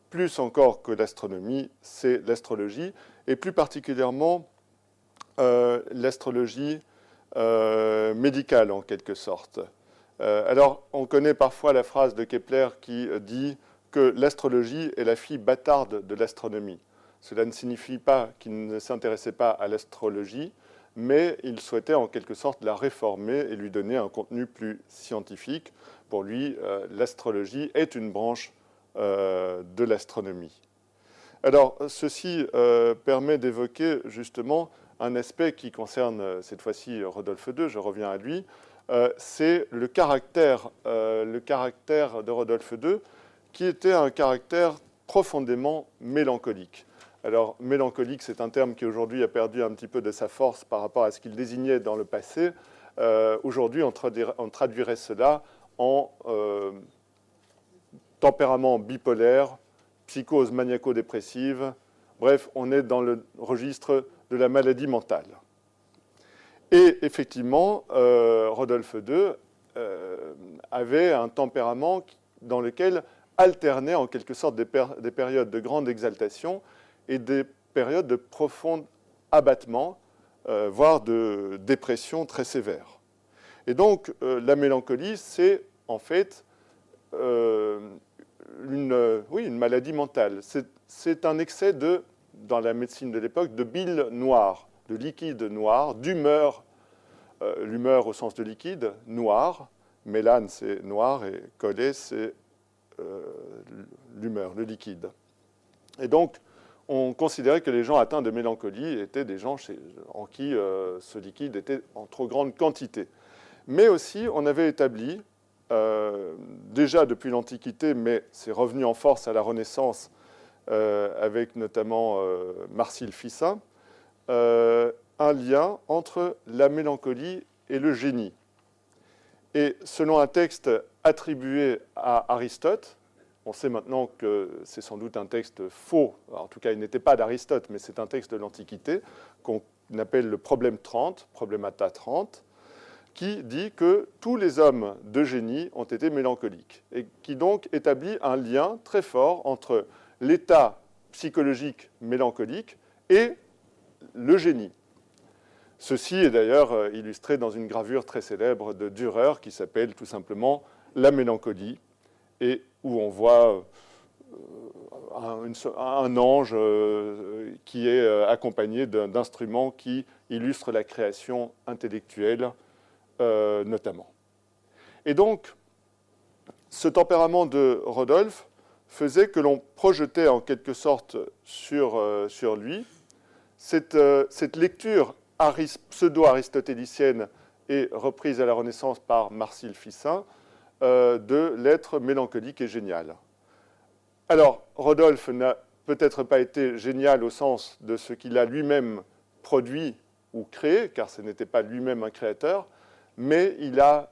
plus encore que l'astronomie, c'est l'astrologie, et plus particulièrement l'astrologie médicale, en quelque sorte. Alors, on connaît parfois la phrase de Kepler qui dit que l'astrologie est la fille bâtarde de l'astronomie. Cela ne signifie pas qu'il ne s'intéressait pas à l'astrologie, mais il souhaitait en quelque sorte la réformer et lui donner un contenu plus scientifique. Pour lui, l'astrologie est une branche de l'astronomie. Alors, ceci permet d'évoquer justement un aspect qui concerne cette fois-ci Rodolphe II, je reviens à lui, c'est le caractère de Rodolphe II, qui était un caractère profondément mélancolique. Alors, mélancolique, c'est un terme qui aujourd'hui a perdu un petit peu de sa force par rapport à ce qu'il désignait dans le passé. Aujourd'hui, on traduirait cela en tempérament bipolaire, psychose maniaco-dépressive. Bref, on est dans le registre de la maladie mentale. Et effectivement, Rodolphe II avait un tempérament dans lequel alternaient en quelque sorte des périodes de grande exaltation et des périodes de profond abattement, voire de dépression très sévère. Et donc, la mélancolie, c'est en fait une maladie mentale. C'est un excès dans la médecine de l'époque, de bile noire, de liquide noir, d'humeur, l'humeur au sens de liquide, noir. Mélane, c'est noir, et collet, c'est l'humeur, le liquide. Et donc, on considérait que les gens atteints de mélancolie étaient des gens en qui ce liquide était en trop grande quantité. Mais aussi, on avait établi, déjà depuis l'Antiquité, mais c'est revenu en force à la Renaissance, avec notamment Marcille Ficin, un lien entre la mélancolie et le génie. Et selon un texte attribué à Aristote, on sait maintenant que c'est sans doute un texte faux, en tout cas il n'était pas d'Aristote, mais c'est un texte de l'Antiquité, qu'on appelle le problème 30, Problemata 30, qui dit que tous les hommes de génie ont été mélancoliques, et qui donc établit un lien très fort entre l'état psychologique mélancolique et le génie. Ceci est d'ailleurs illustré dans une gravure très célèbre de Dürer qui s'appelle tout simplement « La mélancolie » et où on voit un ange qui est accompagné d'instruments qui illustrent la création intellectuelle notamment. Et donc, ce tempérament de Rodolphe faisait que l'on projetait en quelque sorte sur lui cette lecture pseudo-aristotélicienne et reprise à la Renaissance par Marcille Ficin de l'être mélancolique et génial. Alors, Rodolphe n'a peut-être pas été génial au sens de ce qu'il a lui-même produit ou créé, car ce n'était pas lui-même un créateur, mais il a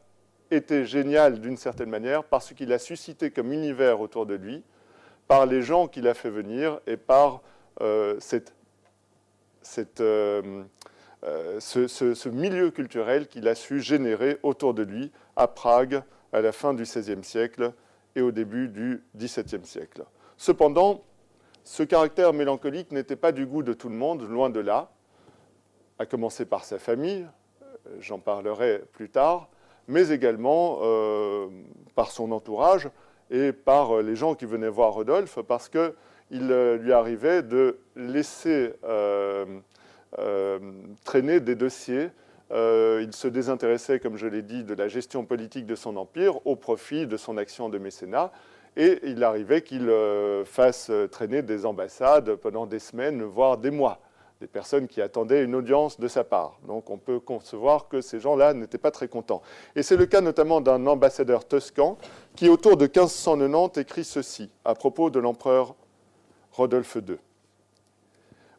été génial d'une certaine manière parce qu'il a suscité comme univers autour de lui, par les gens qu'il a fait venir et par ce milieu culturel qu'il a su générer autour de lui à Prague à la fin du XVIe siècle et au début du XVIIe siècle. Cependant, ce caractère mélancolique n'était pas du goût de tout le monde, loin de là, à commencer par sa famille, j'en parlerai plus tard, mais également par son entourage et par les gens qui venaient voir Rodolphe, parce qu'il lui arrivait de laisser traîner des dossiers. Il se désintéressait, comme je l'ai dit, de la gestion politique de son empire au profit de son action de mécénat. Et il arrivait qu'il fasse traîner des ambassades pendant des semaines, voire des mois, des personnes qui attendaient une audience de sa part. Donc on peut concevoir que ces gens-là n'étaient pas très contents. Et c'est le cas notamment d'un ambassadeur toscan qui, autour de 1590, écrit ceci à propos de l'empereur Rodolphe II.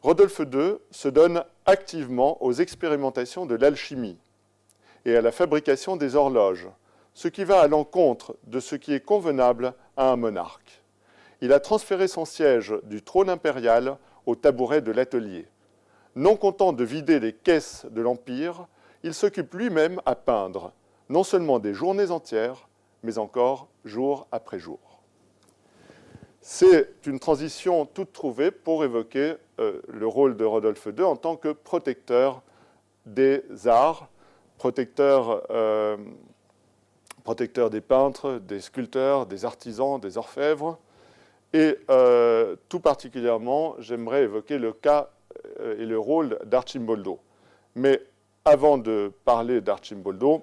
Rodolphe II se donne activement aux expérimentations de l'alchimie et à la fabrication des horloges, ce qui va à l'encontre de ce qui est convenable à un monarque. Il a transféré son siège du trône impérial au tabouret de l'atelier. Non content de vider les caisses de l'Empire, il s'occupe lui-même à peindre, non seulement des journées entières, mais encore jour après jour. C'est une transition toute trouvée pour évoquer le rôle de Rodolphe II en tant que protecteur des arts, protecteur des peintres, des sculpteurs, des artisans, des orfèvres. Et tout particulièrement, j'aimerais évoquer le cas et le rôle d'Arcimboldo. Mais avant de parler d'Arcimboldo,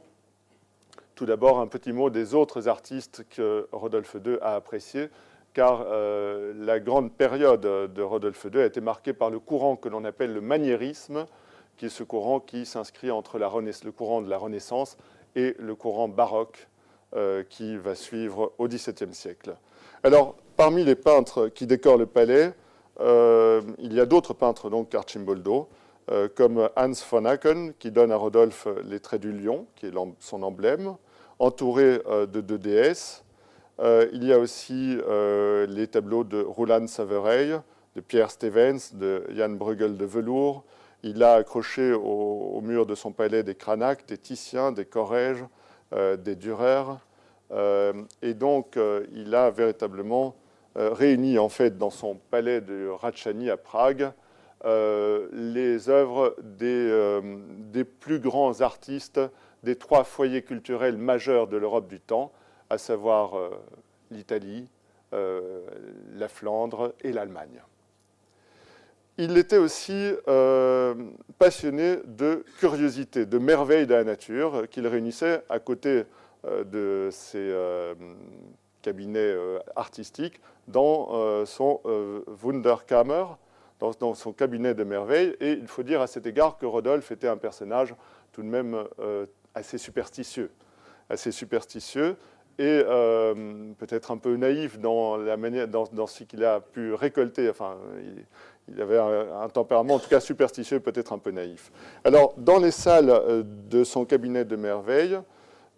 tout d'abord un petit mot des autres artistes que Rodolphe II a appréciés, car la grande période de Rodolphe II a été marquée par le courant que l'on appelle le maniérisme, qui est ce courant qui s'inscrit entre le courant de la Renaissance et le courant baroque qui va suivre au XVIIe siècle. Alors, parmi les peintres qui décorent le palais, il y a d'autres peintres donc qu'Arcimboldo, comme Hans von Aken, qui donne à Rodolphe les traits du lion, qui est son emblème, entouré de deux déesses. Il y a aussi les tableaux de Roland Savereil, de Pierre Stevens, de Jan Bruegel de Velour, Il a accroché au mur de son palais des Cranach, des Titien, des Corrège, des Dürer. Et donc, il a véritablement réuni, en fait, dans son palais de Ratchani à Prague, les œuvres des plus grands artistes des 3 foyers culturels majeurs de l'Europe du temps, à savoir l'Italie, la Flandre et l'Allemagne. Il était aussi passionné de curiosité, de merveilles de la nature, qu'il réunissait à côté de ses cabinets artistiques dans son Wunderkammer, dans son cabinet de merveilles. Et il faut dire à cet égard que Rodolphe était un personnage tout de même assez superstitieux et peut-être un peu naïf dans la manière, dans ce qu'il a pu récolter. Enfin, il avait un tempérament, en tout cas superstitieux, peut-être un peu naïf. Alors, dans les salles de son cabinet de merveilles,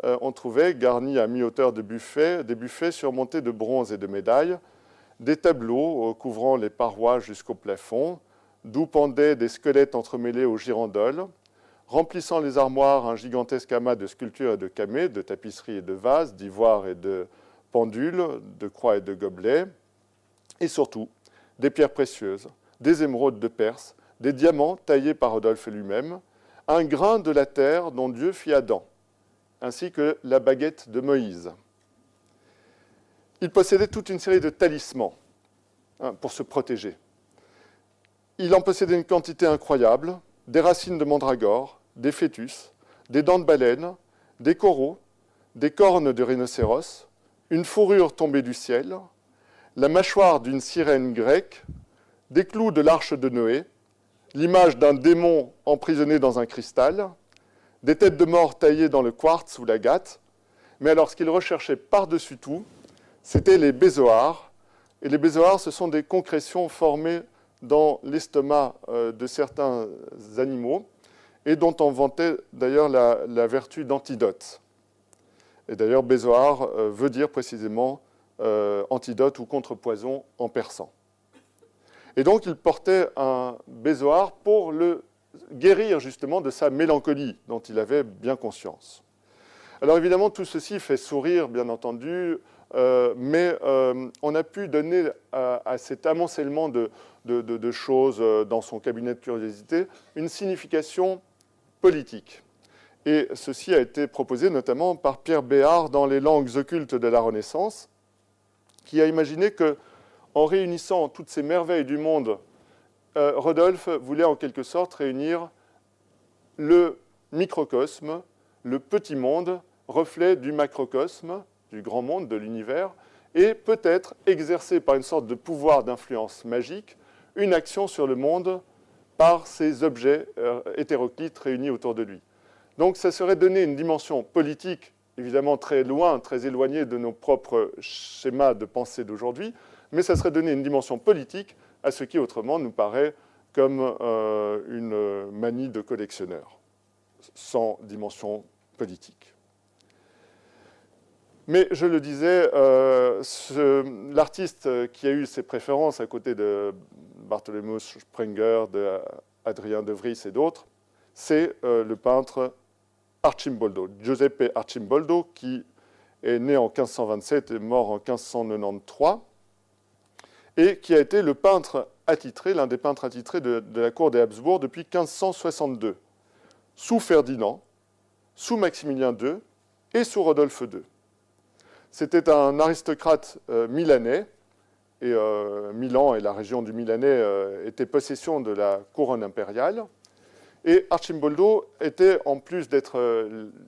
on trouvait, garnis à mi-hauteur de buffets, des buffets surmontés de bronze et de médailles, des tableaux couvrant les parois jusqu'au plafond, d'où pendaient des squelettes entremêlés aux girandoles, remplissant les armoires un gigantesque amas de sculptures et de camées, de tapisseries et de vases, d'ivoire et de pendules, de croix et de gobelets, et surtout des pierres précieuses, des émeraudes de Perse, des diamants taillés par Rodolphe lui-même, un grain de la terre dont Dieu fit Adam, ainsi que la baguette de Moïse. Il possédait toute une série de talismans pour se protéger. Il en possédait une quantité incroyable, des racines de mandragore, des fœtus, des dents de baleine, des coraux, des cornes de rhinocéros, une fourrure tombée du ciel, la mâchoire d'une sirène grecque, des clous de l'arche de Noé, l'image d'un démon emprisonné dans un cristal, des têtes de mort taillées dans le quartz ou l'agate. Mais alors, ce qu'il recherchait par-dessus tout, c'était les bézoars. Et les bézoars, ce sont des concrétions formées dans l'estomac de certains animaux et dont on vantait d'ailleurs la vertu d'antidote. Et d'ailleurs, bézoar veut dire précisément antidote ou contrepoison en persan. Et donc, il portait un bézoar pour le guérir justement de sa mélancolie dont il avait bien conscience. Alors évidemment, tout ceci fait sourire, bien entendu, mais on a pu donner à cet amoncellement de choses dans son cabinet de curiosité une signification politique. Et ceci a été proposé notamment par Pierre Béard dans Les langues occultes de la Renaissance, qui a imaginé que, en réunissant toutes ces merveilles du monde, Rodolphe voulait en quelque sorte réunir le microcosme, le petit monde, reflet du macrocosme, du grand monde, de l'univers, et peut-être exercer par une sorte de pouvoir d'influence magique une action sur le monde par ces objets hétéroclites réunis autour de lui. Donc ça serait donner une dimension politique, évidemment très loin, très éloignée de nos propres schémas de pensée d'aujourd'hui, mais ça serait donner une dimension politique à ce qui autrement nous paraît comme une manie de collectionneur, sans dimension politique. Mais je le disais, l'artiste qui a eu ses préférences à côté de Bartholomew Sprenger, d'Adrien de Vries et d'autres, c'est le peintre Arcimboldo, Giuseppe Arcimboldo, qui est né en 1527 et mort en 1593, et qui a été le peintre attitré, l'un des peintres attitrés de la cour des Habsbourg depuis 1562, sous Ferdinand, sous Maximilien II et sous Rodolphe II. C'était un aristocrate milanais, et Milan et la région du Milanais étaient possession de la couronne impériale. Et Arcimboldo était, en plus d'être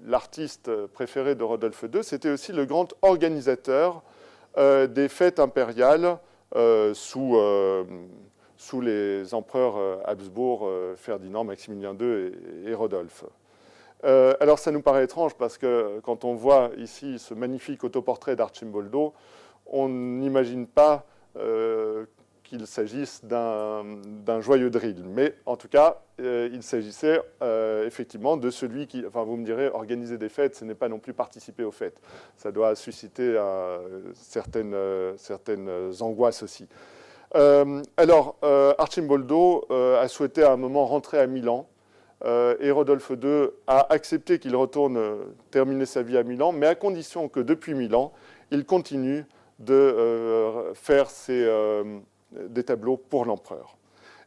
l'artiste préféré de Rodolphe II, c'était aussi le grand organisateur des fêtes impériales sous les empereurs Habsbourg, Ferdinand, Maximilien II et Rodolphe. Alors ça nous paraît étrange parce que quand on voit ici ce magnifique autoportrait d'Arcimboldo, on n'imagine pas qu'il s'agisse d'un joyeux drill. Mais en tout cas, il s'agissait effectivement de celui qui, enfin vous me direz, organiser des fêtes, ce n'est pas non plus participer aux fêtes. Ça doit susciter certaines angoisses aussi. Arcimboldo a souhaité à un moment rentrer à Milan, et Rodolphe II a accepté qu'il retourne terminer sa vie à Milan, mais à condition que depuis Milan, il continue de faire des tableaux pour l'empereur.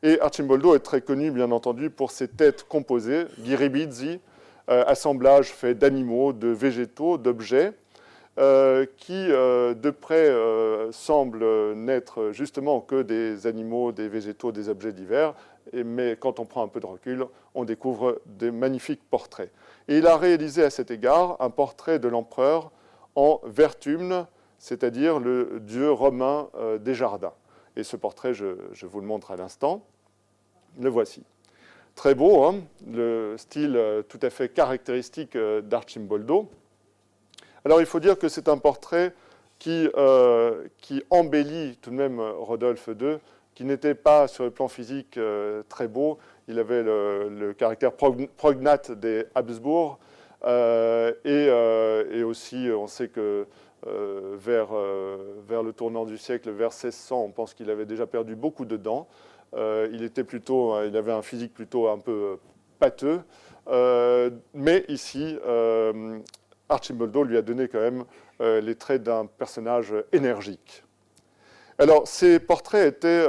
Et Arcimboldo est très connu, bien entendu, pour ses têtes composées, ghiribizzi, assemblage fait d'animaux, de végétaux, d'objets, qui de près semblent n'être justement que des animaux, des végétaux, des objets divers, mais quand on prend un peu de recul, on découvre des magnifiques portraits. Et il a réalisé à cet égard un portrait de l'empereur en vertumne, c'est-à-dire le dieu romain des jardins. Et ce portrait, je vous le montre à l'instant. Le voici. Très beau, hein, le style tout à fait caractéristique d'Arcimboldo. Alors, il faut dire que c'est un portrait qui embellit tout de même Rodolphe II, qui n'était pas, sur le plan physique, très beau. Il avait le caractère prognate des Habsbourg. Et aussi, on sait que vers le tournant du siècle, vers 1600, on pense qu'il avait déjà perdu beaucoup de dents. Il avait un physique plutôt un peu pâteux. Mais ici, Arcimboldo lui a donné quand même les traits d'un personnage énergique. Alors, ces portraits étaient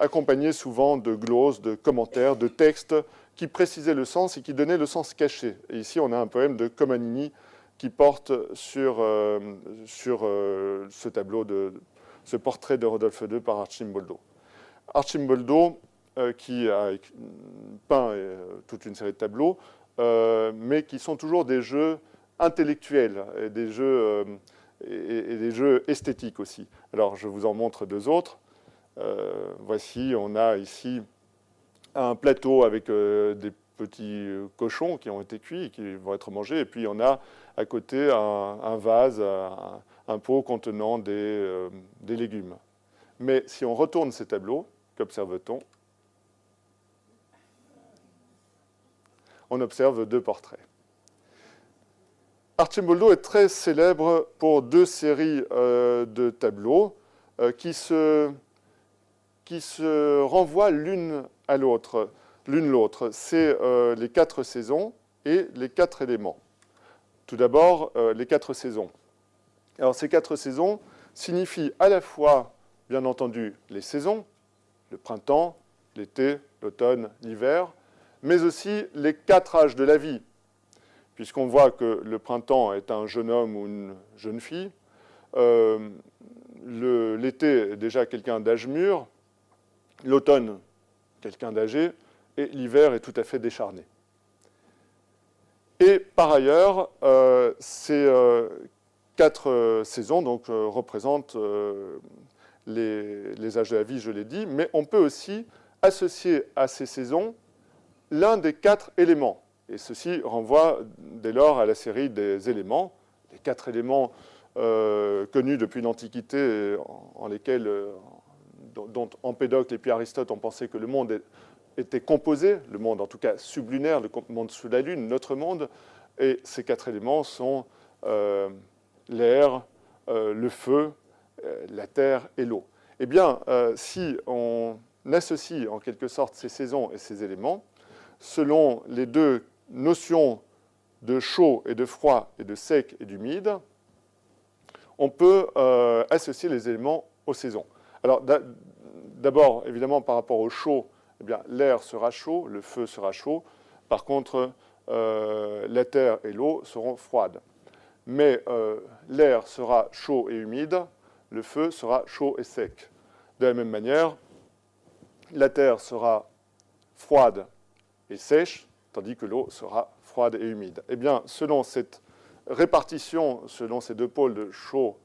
accompagnés souvent de gloses, de commentaires, de textes qui précisaient le sens et qui donnaient le sens caché. Et ici, on a un poème de Comanini qui porte sur ce tableau, ce portrait de Rodolphe II par Arcimboldo. Arcimboldo, qui a peint toute une série de tableaux, mais qui sont toujours des jeux intellectuels et des jeux esthétiques aussi. Alors, je vous en montre deux autres. Voici, on a ici un plateau avec des petits cochons qui ont été cuits et qui vont être mangés. Et puis, on a à côté un vase, un pot contenant des légumes. Mais si on retourne ces tableaux, qu'observe-t-on? On observe deux portraits. Arcimboldo est très célèbre pour deux séries de tableaux qui se renvoient l'une à l'autre. C'est les 4 saisons et les 4 éléments. Tout d'abord, les 4 saisons. Alors, ces 4 saisons signifient à la fois, bien entendu, les saisons, le printemps, l'été, l'automne, l'hiver, mais aussi les 4 âges de la vie, puisqu'on voit que le printemps est un jeune homme ou une jeune fille, l'été est déjà quelqu'un d'âge mûr, l'automne, quelqu'un d'âgé, et l'hiver est tout à fait décharné. Et par ailleurs, ces 4 saisons donc, représentent les âges de la vie, je l'ai dit, mais on peut aussi associer à ces saisons l'un des 4 éléments. Et ceci renvoie dès lors à la série des éléments, les 4 éléments connus depuis l'Antiquité, dont Empédocle et puis Aristote ont pensé que le monde était composé, le monde en tout cas sublunaire, le monde sous la Lune, notre monde, et ces 4 éléments sont l'air, le feu, la terre et l'eau. Eh bien, si on associe en quelque sorte ces saisons et ces éléments, selon les deux notions de chaud et de froid et de sec et d'humide, on peut associer les éléments aux saisons. Alors d'abord, évidemment, par rapport au chaud, eh bien, l'air sera chaud, le feu sera chaud. Par contre, la terre et l'eau seront froides. Mais l'air sera chaud et humide, le feu sera chaud et sec. De la même manière, la terre sera froide et sèche, tandis que l'eau sera froide et humide. Eh bien, selon cette répartition, selon ces deux pôles de chaud,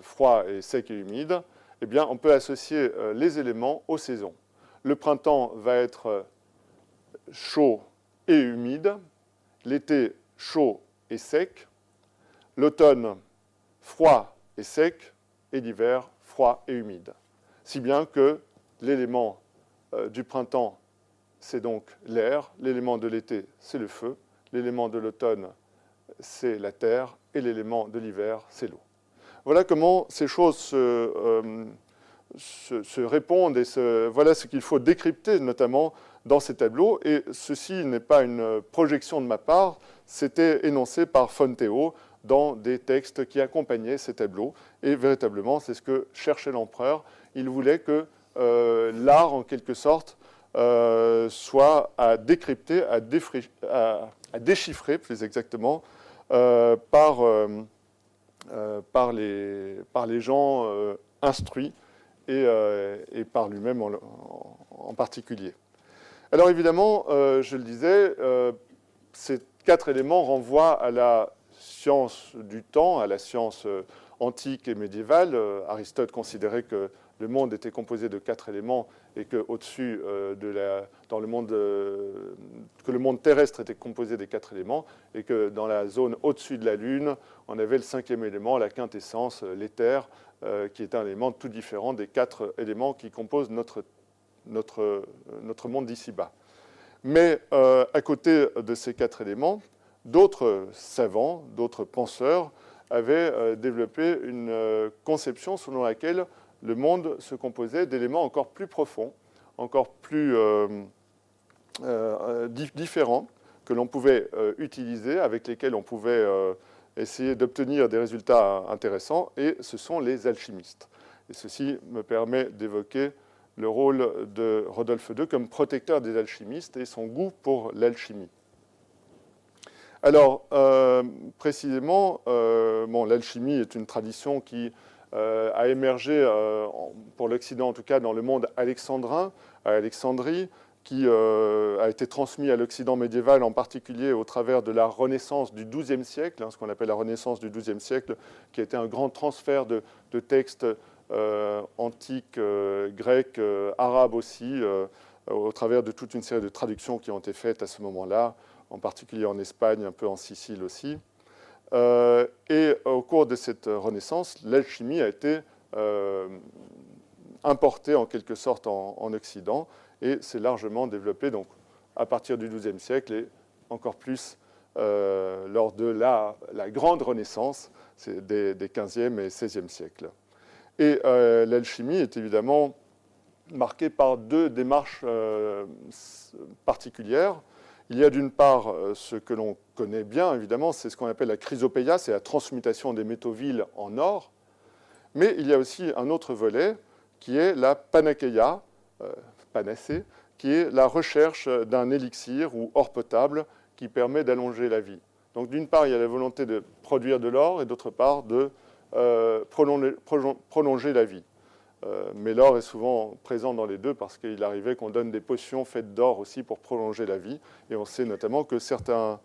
froid et sec et humide, eh bien, on peut associer les éléments aux saisons. Le printemps va être chaud et humide, l'été chaud et sec, l'automne froid et sec, et l'hiver froid et humide. Si bien que l'élément du printemps, c'est donc l'air, l'élément de l'été, c'est le feu, l'élément de l'automne, c'est la terre, et l'élément de l'hiver, c'est l'eau. Voilà comment ces choses se répondent et voilà ce qu'il faut décrypter, notamment dans ces tableaux. Et ceci n'est pas une projection de ma part, c'était énoncé par Fonteo dans des textes qui accompagnaient ces tableaux. Et véritablement, c'est ce que cherchait l'empereur. Il voulait que l'art, en quelque sorte, soit à décrypter, à déchiffrer, plus exactement, par les gens instruits et par lui-même en particulier. Alors évidemment, je le disais, ces 4 éléments renvoient à la science du temps, à la science antique et médiévale. Aristote considérait que le monde était composé de 4 éléments et que au-dessus dans le monde, que le monde terrestre était composé des 4 éléments et que dans la zone au-dessus de la Lune, on avait le 5e élément, la quintessence, l'éther, qui est un élément tout différent des 4 éléments qui composent notre monde d'ici-bas. Mais à côté de ces 4 éléments, d'autres savants, d'autres penseurs avaient développé une conception selon laquelle le monde se composait d'éléments encore plus profonds, encore plus différents, que l'on pouvait utiliser, avec lesquels on pouvait essayer d'obtenir des résultats intéressants, et ce sont les alchimistes. Et ceci me permet d'évoquer le rôle de Rodolphe II comme protecteur des alchimistes et son goût pour l'alchimie. Alors, précisément, l'alchimie est une tradition qui a émergé, pour l'Occident en tout cas, dans le monde alexandrin, à Alexandrie, qui a été transmis à l'Occident médiéval, en particulier au travers de la Renaissance du XIIe siècle, ce qu'on appelle la Renaissance du XIIe siècle, qui a été un grand transfert de textes antiques, grecs, arabes aussi, au travers de toute une série de traductions qui ont été faites à ce moment-là, en particulier en Espagne, un peu en Sicile aussi. Et au cours de cette Renaissance, l'alchimie a été importée en quelque sorte en Occident et s'est largement développée donc, à partir du XIIe siècle et encore plus lors de la grande Renaissance des XVe et XVIe siècles. Et l'alchimie est évidemment marquée par 2 démarches particulières. Il y a d'une part ce que l'on connaît bien, évidemment, c'est ce qu'on appelle la chrysopeia, c'est la transmutation des métaux vils en or. Mais il y a aussi un autre volet qui est la panakeia, panacée, qui est la recherche d'un élixir ou or potable qui permet d'allonger la vie. Donc d'une part, il y a la volonté de produire de l'or et d'autre part de prolonger la vie. Mais l'or est souvent présent dans les deux parce qu'il arrivait qu'on donne des potions faites d'or aussi pour prolonger la vie. Et on sait notamment que certains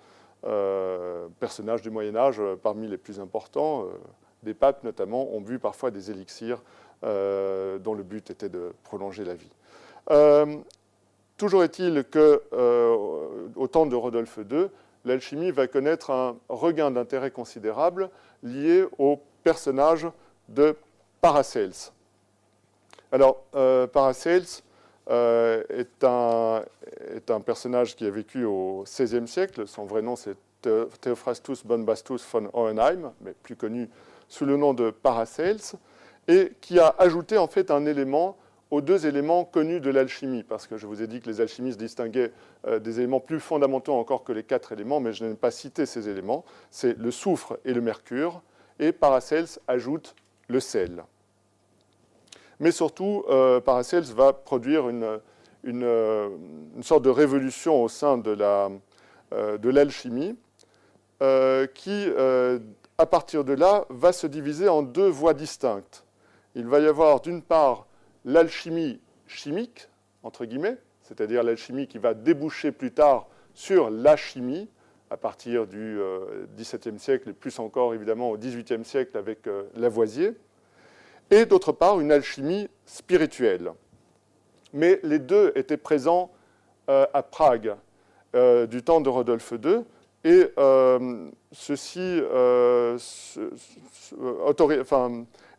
personnages du Moyen-Âge, parmi les plus importants, des papes notamment, ont bu parfois des élixirs dont le but était de prolonger la vie. Toujours est-il qu'au temps de Rodolphe II, l'alchimie va connaître un regain d'intérêt considérable lié au personnage de Paracelse. Alors, Paracelse est un personnage qui a vécu au XVIe siècle. Son vrai nom, c'est Theophrastus Bombastus von Hohenheim, mais plus connu sous le nom de Paracelse, et qui a ajouté en fait un élément aux 2 éléments connus de l'alchimie, parce que je vous ai dit que les alchimistes distinguaient des éléments plus fondamentaux encore que les 4 éléments, mais je n'ai pas cité ces éléments. C'est le soufre et le mercure, et Paracelse ajoute le sel. Mais surtout, Paracelse va produire une sorte de révolution au sein de l'alchimie qui, à partir de là, va se diviser en 2 voies distinctes. Il va y avoir d'une part l'alchimie chimique, entre guillemets, c'est-à-dire l'alchimie qui va déboucher plus tard sur la chimie, à partir du XVIIe siècle, et plus encore évidemment au XVIIIe siècle avec Lavoisier, et d'autre part une alchimie spirituelle. Mais les 2 étaient présents à Prague du temps de Rodolphe II, et ceci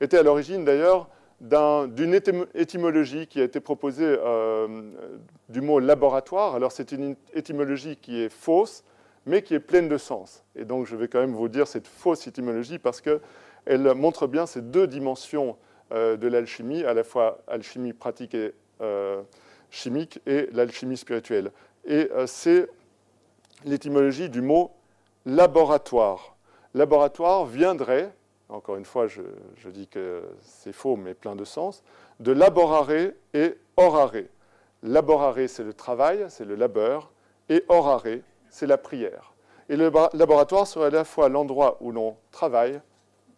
était à l'origine d'ailleurs d'une étymologie qui a été proposée du mot laboratoire. Alors c'est une étymologie qui est fausse, mais qui est pleine de sens. Et donc je vais quand même vous dire cette fausse étymologie parce qu'elle montre bien ces 2 dimensions de l'alchimie, à la fois alchimie pratique et chimique et l'alchimie spirituelle. Et c'est l'étymologie du mot laboratoire. Laboratoire viendrait, encore une fois je dis que c'est faux mais plein de sens, de laborare et orare. Laborare c'est le travail, c'est le labeur, et orare c'est la prière. Et le laboratoire serait à la fois l'endroit où l'on travaille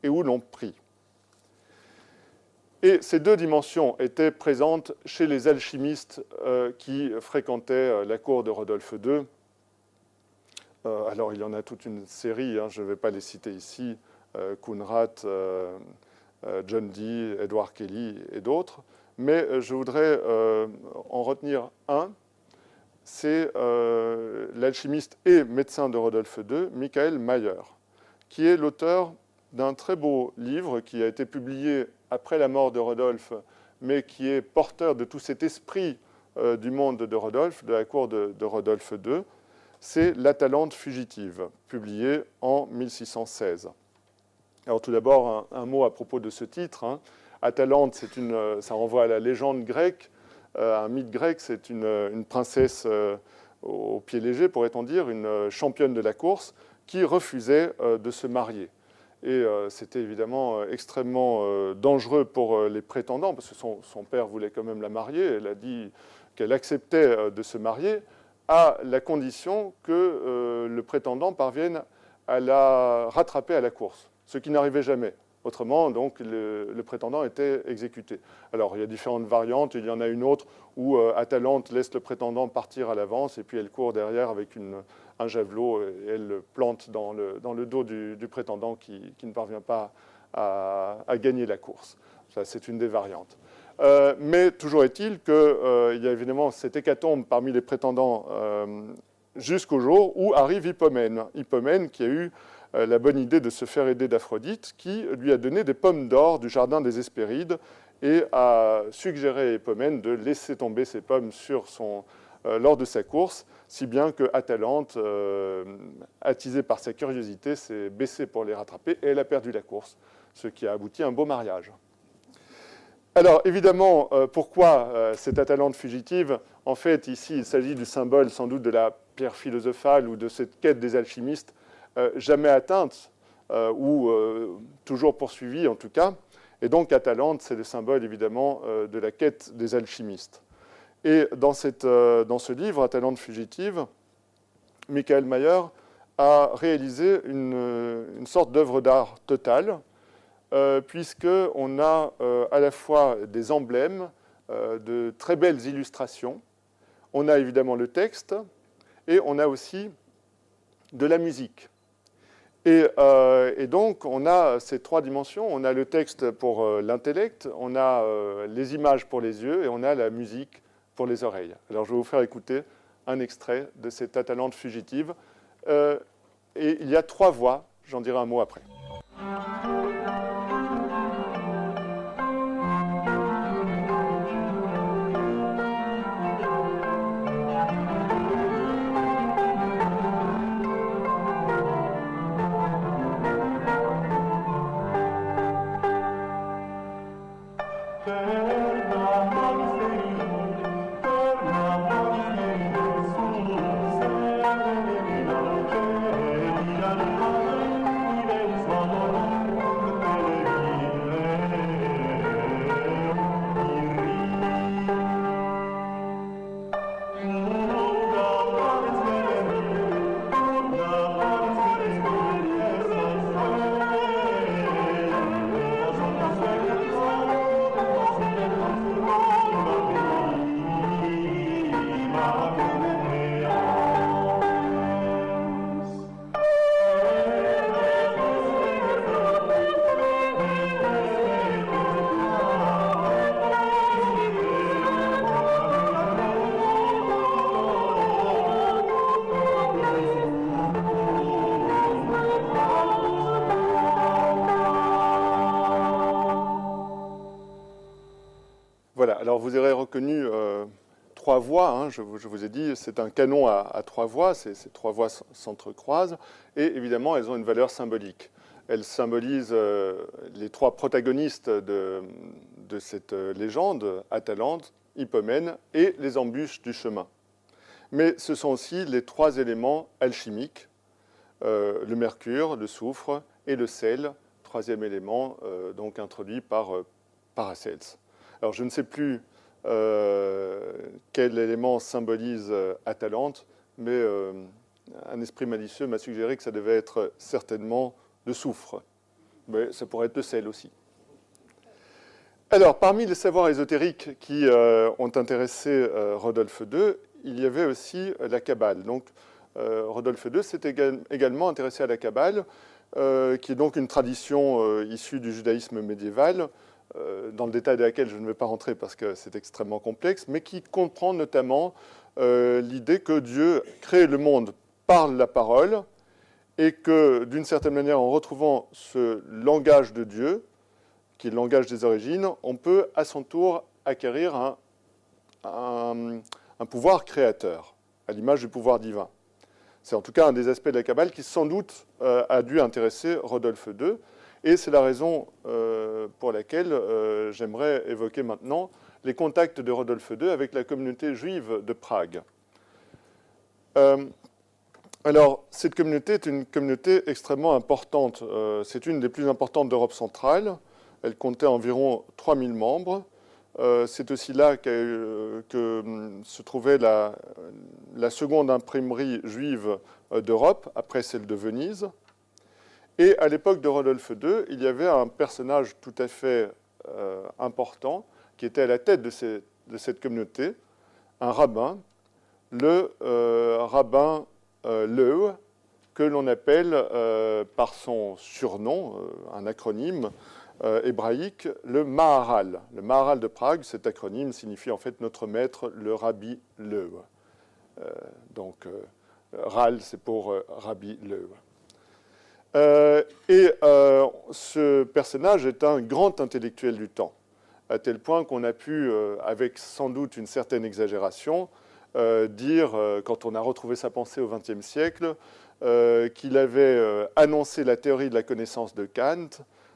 et où l'on prie. Et ces deux dimensions étaient présentes chez les alchimistes qui fréquentaient la cour de Rodolphe II. Alors, il y en a toute une série, hein, je ne vais pas les citer ici, Coenraad, John Dee, Edward Kelly et d'autres, mais je voudrais en retenir un, c'est l'alchimiste et médecin de Rodolphe II, Michael Mayer, qui est l'auteur d'un très beau livre qui a été publié après la mort de Rodolphe, mais qui est porteur de tout cet esprit du monde de Rodolphe, de la cour de Rodolphe II. C'est l'Atalante fugitive, publié en 1616. Alors tout d'abord, un mot à propos de ce titre. Hein. Atalante, ça renvoie à la légende grecque, un mythe grec, c'est une princesse au pied léger, pourrait-on dire, une championne de la course, qui refusait de se marier. Et c'était évidemment extrêmement dangereux pour les prétendants, parce que son père voulait quand même la marier. Elle a dit qu'elle acceptait de se marier, à la condition que le prétendant parvienne à la rattraper à la course, ce qui n'arrivait jamais. Autrement, donc, le prétendant était exécuté. Alors, il y a différentes variantes. Il y en a une autre où Atalante laisse le prétendant partir à l'avance et puis elle court derrière avec un javelot et elle le plante dans le dos du prétendant qui ne parvient pas à gagner la course. Ça, c'est une des variantes. Mais toujours est-il qu'il y a évidemment cette hécatombe parmi les prétendants jusqu'au jour où arrive Hippomène. Hippomène qui a eu la bonne idée de se faire aider d'Aphrodite, qui lui a donné des pommes d'or du jardin des Hespérides et a suggéré à Hippomène de laisser tomber ces pommes lors de sa course, si bien que Atalante, attisée par sa curiosité, s'est baissée pour les rattraper et elle a perdu la course, ce qui a abouti à un beau mariage. Alors, évidemment, pourquoi cette Atalante fugitive? En fait, ici, il s'agit du symbole, sans doute, de la pierre philosophale ou de cette quête des alchimistes, jamais atteinte, ou toujours poursuivie, en tout cas. Et donc, Atalante, c'est le symbole, évidemment, de la quête des alchimistes. Et dans ce livre, Atalante fugitive, Michael Mayer a réalisé une sorte d'œuvre d'art totale, puisqu'on a à la fois des emblèmes, de très belles illustrations, on a évidemment le texte, et on a aussi de la musique. Et donc, on a ces trois dimensions. On a le texte pour l'intellect, on a les images pour les yeux, et on a la musique pour les oreilles. Alors, je vais vous faire écouter un extrait de cette Atalante fugitive. Et il y a trois voix, j'en dirai un mot après. Voilà, alors vous aurez reconnu trois voix, hein, je vous ai dit, c'est un canon à trois voix, ces trois voix s'entrecroisent, et évidemment, elles ont une valeur symbolique. Elle symbolise les trois protagonistes de cette légende, Atalante, Hippomène et les embûches du chemin. Mais ce sont aussi les trois éléments alchimiques, le mercure, le soufre et le sel, troisième élément donc introduit par Paracels. Alors je ne sais plus quel élément symbolise Atalante, mais un esprit malicieux m'a suggéré que ça devait être certainement le soufre, mais ça pourrait être le sel aussi. Alors, parmi les savoirs ésotériques qui ont intéressé Rodolphe II, il y avait aussi la Kabbale. Donc, Rodolphe II s'est également intéressé à la Kabbale, qui est donc une tradition issue du judaïsme médiéval, dans le détail de laquelle je ne vais pas rentrer parce que c'est extrêmement complexe, mais qui comprend notamment l'idée que Dieu crée le monde par la parole et que, d'une certaine manière, en retrouvant ce langage de Dieu, qui est le langage des origines, on peut à son tour acquérir un pouvoir créateur, à l'image du pouvoir divin. C'est en tout cas un des aspects de la Kabbale qui, sans doute, a dû intéresser Rodolphe II, et c'est la raison pour laquelle j'aimerais évoquer maintenant les contacts de Rodolphe II avec la communauté juive de Prague. Alors, cette communauté est une communauté extrêmement importante. C'est une des plus importantes d'Europe centrale. Elle comptait environ 3000 membres. C'est aussi là que se trouvait la seconde imprimerie juive d'Europe, après celle de Venise. Et à l'époque de Rodolphe II, il y avait un personnage tout à fait important qui était à la tête de cette communauté, un rabbin, le rabbin Löw, que l'on appelle par son surnom, un acronyme hébraïque, le Maharal. Le Maharal de Prague, cet acronyme signifie en fait notre maître, le Rabbi Löw. Donc, Ral, c'est pour Rabbi Löw. Ce personnage est un grand intellectuel du temps, à tel point qu'on a pu, avec sans doute une certaine exagération, dire, quand on a retrouvé sa pensée au XXe siècle, qu'il avait annoncé la théorie de la connaissance de Kant,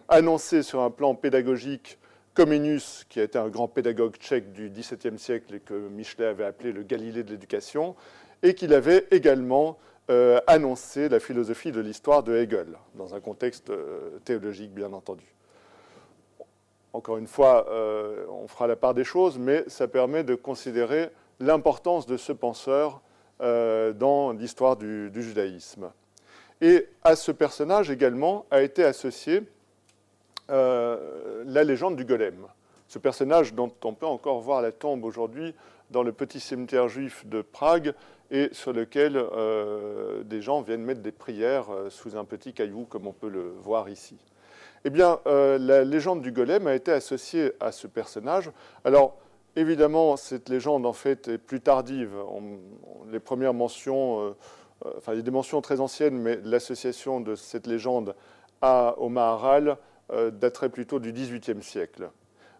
annoncé sur un plan pédagogique Comenius, qui a été un grand pédagogue tchèque du XVIIe siècle et que Michelet avait appelé le Galilée de l'éducation, et qu'il avait également annoncé la philosophie de l'histoire de Hegel, dans un contexte théologique, bien entendu. Encore une fois, on fera la part des choses, mais ça permet de considérer l'importance de ce penseur dans l'histoire du judaïsme. Et à ce personnage également a été associée la légende du golem. Ce personnage dont on peut encore voir la tombe aujourd'hui dans le petit cimetière juif de Prague et sur lequel des gens viennent mettre des prières sous un petit caillou, comme on peut le voir ici. Eh bien, la légende du golem a été associée à ce personnage. Alors, évidemment, cette légende, en fait, est plus tardive. Les premières mentions, enfin, il y a des mentions très anciennes, mais l'association de cette légende au Maharal daterait plutôt du XVIIIe siècle.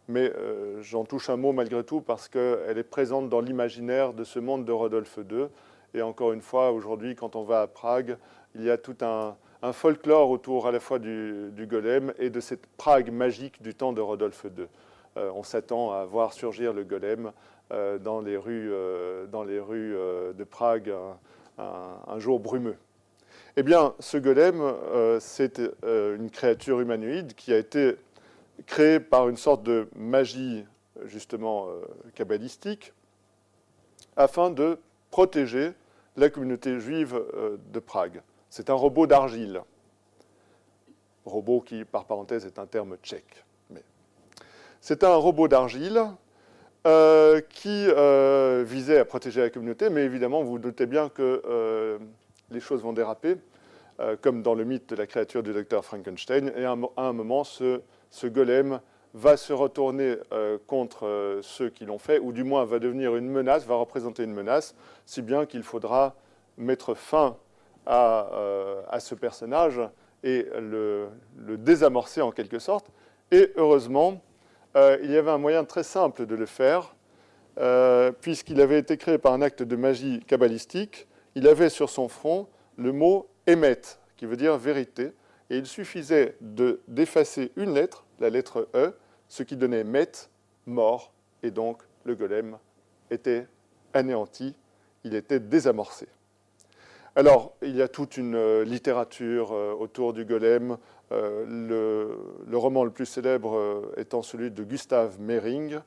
Mais j'en touche un mot malgré tout parce qu'elle est présente dans l'imaginaire de ce monde de Rodolphe II. Et encore une fois, aujourd'hui, quand on va à Prague, il y a tout un folklore autour à la fois du golem et de cette Prague magique du temps de Rodolphe II. On s'attend à voir surgir le golem dans les rues de Prague un jour brumeux. Eh bien, ce golem, c'est une créature humanoïde qui a été créée par une sorte de magie, justement, kabbalistique, afin de protéger la communauté juive de Prague. C'est un robot d'argile. Robot qui, par parenthèse, est un terme tchèque. C'est un robot d'argile qui visait à protéger la communauté, mais évidemment, vous vous doutez bien que les choses vont déraper, comme dans le mythe de la créature du docteur Frankenstein, et à un moment, ce golem va se retourner contre ceux qui l'ont fait, ou du moins va devenir une menace, va représenter une menace, si bien qu'il faudra mettre fin à ce personnage et le désamorcer en quelque sorte. Et heureusement, il y avait un moyen très simple de le faire, puisqu'il avait été créé par un acte de magie kabbalistique. Il avait sur son front le mot « émet », qui veut dire « vérité ». et il suffisait d'effacer une lettre, la lettre E, ce qui donnait met, mort, et donc le golem était anéanti, il était désamorcé. Alors, il y a toute une littérature autour du golem, le roman le plus célèbre étant celui de Gustav Meyrink,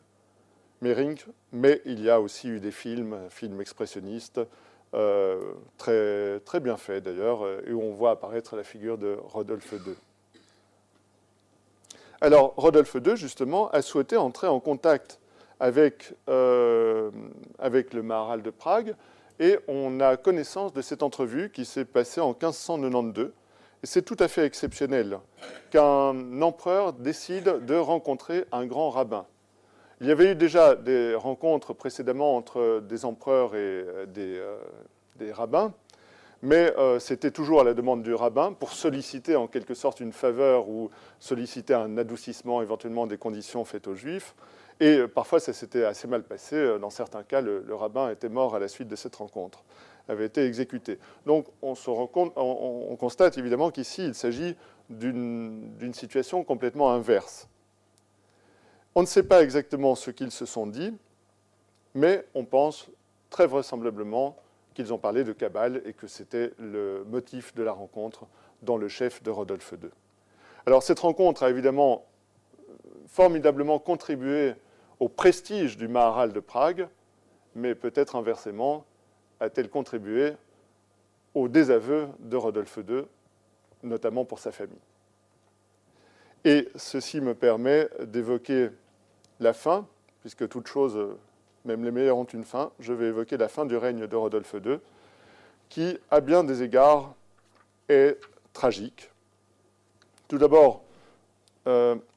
mais il y a aussi eu des films expressionnistes, très, très bien faits d'ailleurs, et où on voit apparaître la figure de Rodolphe II. Alors, Rodolphe II, justement, a souhaité entrer en contact avec le maharal de Prague, et on a connaissance de cette entrevue qui s'est passée en 1592. Et c'est tout à fait exceptionnel qu'un empereur décide de rencontrer un grand rabbin. Il y avait eu déjà des rencontres précédemment entre des empereurs et des rabbins, mais c'était toujours à la demande du rabbin pour solliciter en quelque sorte une faveur ou solliciter un adoucissement éventuellement des conditions faites aux Juifs. Et parfois, ça s'était assez mal passé. Dans certains cas, le rabbin était mort à la suite de cette rencontre, avait été exécuté. Donc, on constate évidemment qu'ici, il s'agit d'une situation complètement inverse. On ne sait pas exactement ce qu'ils se sont dit, mais on pense très vraisemblablement qu'ils ont parlé de Kabbale et que c'était le motif de la rencontre dans le chef de Rodolphe II. Alors, cette rencontre a évidemment formidablement contribué au prestige du maharal de Prague, mais peut-être inversement, a-t-elle contribué au désaveu de Rodolphe II, notamment pour sa famille. Et ceci me permet d'évoquer la fin, puisque toute chose, même les meilleures ont une fin, je vais évoquer la fin du règne de Rodolphe II, qui, à bien des égards, est tragique. Tout d'abord,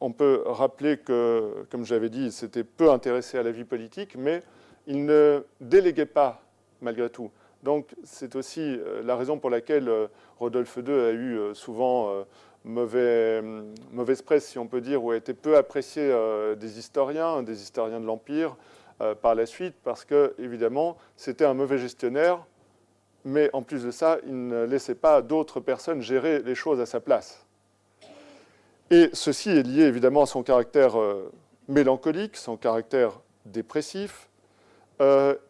on peut rappeler que, comme j'avais dit, il s'était peu intéressé à la vie politique, mais il ne déléguait pas, malgré tout. Donc, c'est aussi la raison pour laquelle Rodolphe II a eu souvent mauvaise presse, si on peut dire, ou a été peu apprécié des historiens de l'Empire par la suite, parce que, évidemment, c'était un mauvais gestionnaire, mais en plus de ça, il ne laissait pas d'autres personnes gérer les choses à sa place. Et ceci est lié évidemment à son caractère mélancolique, son caractère dépressif.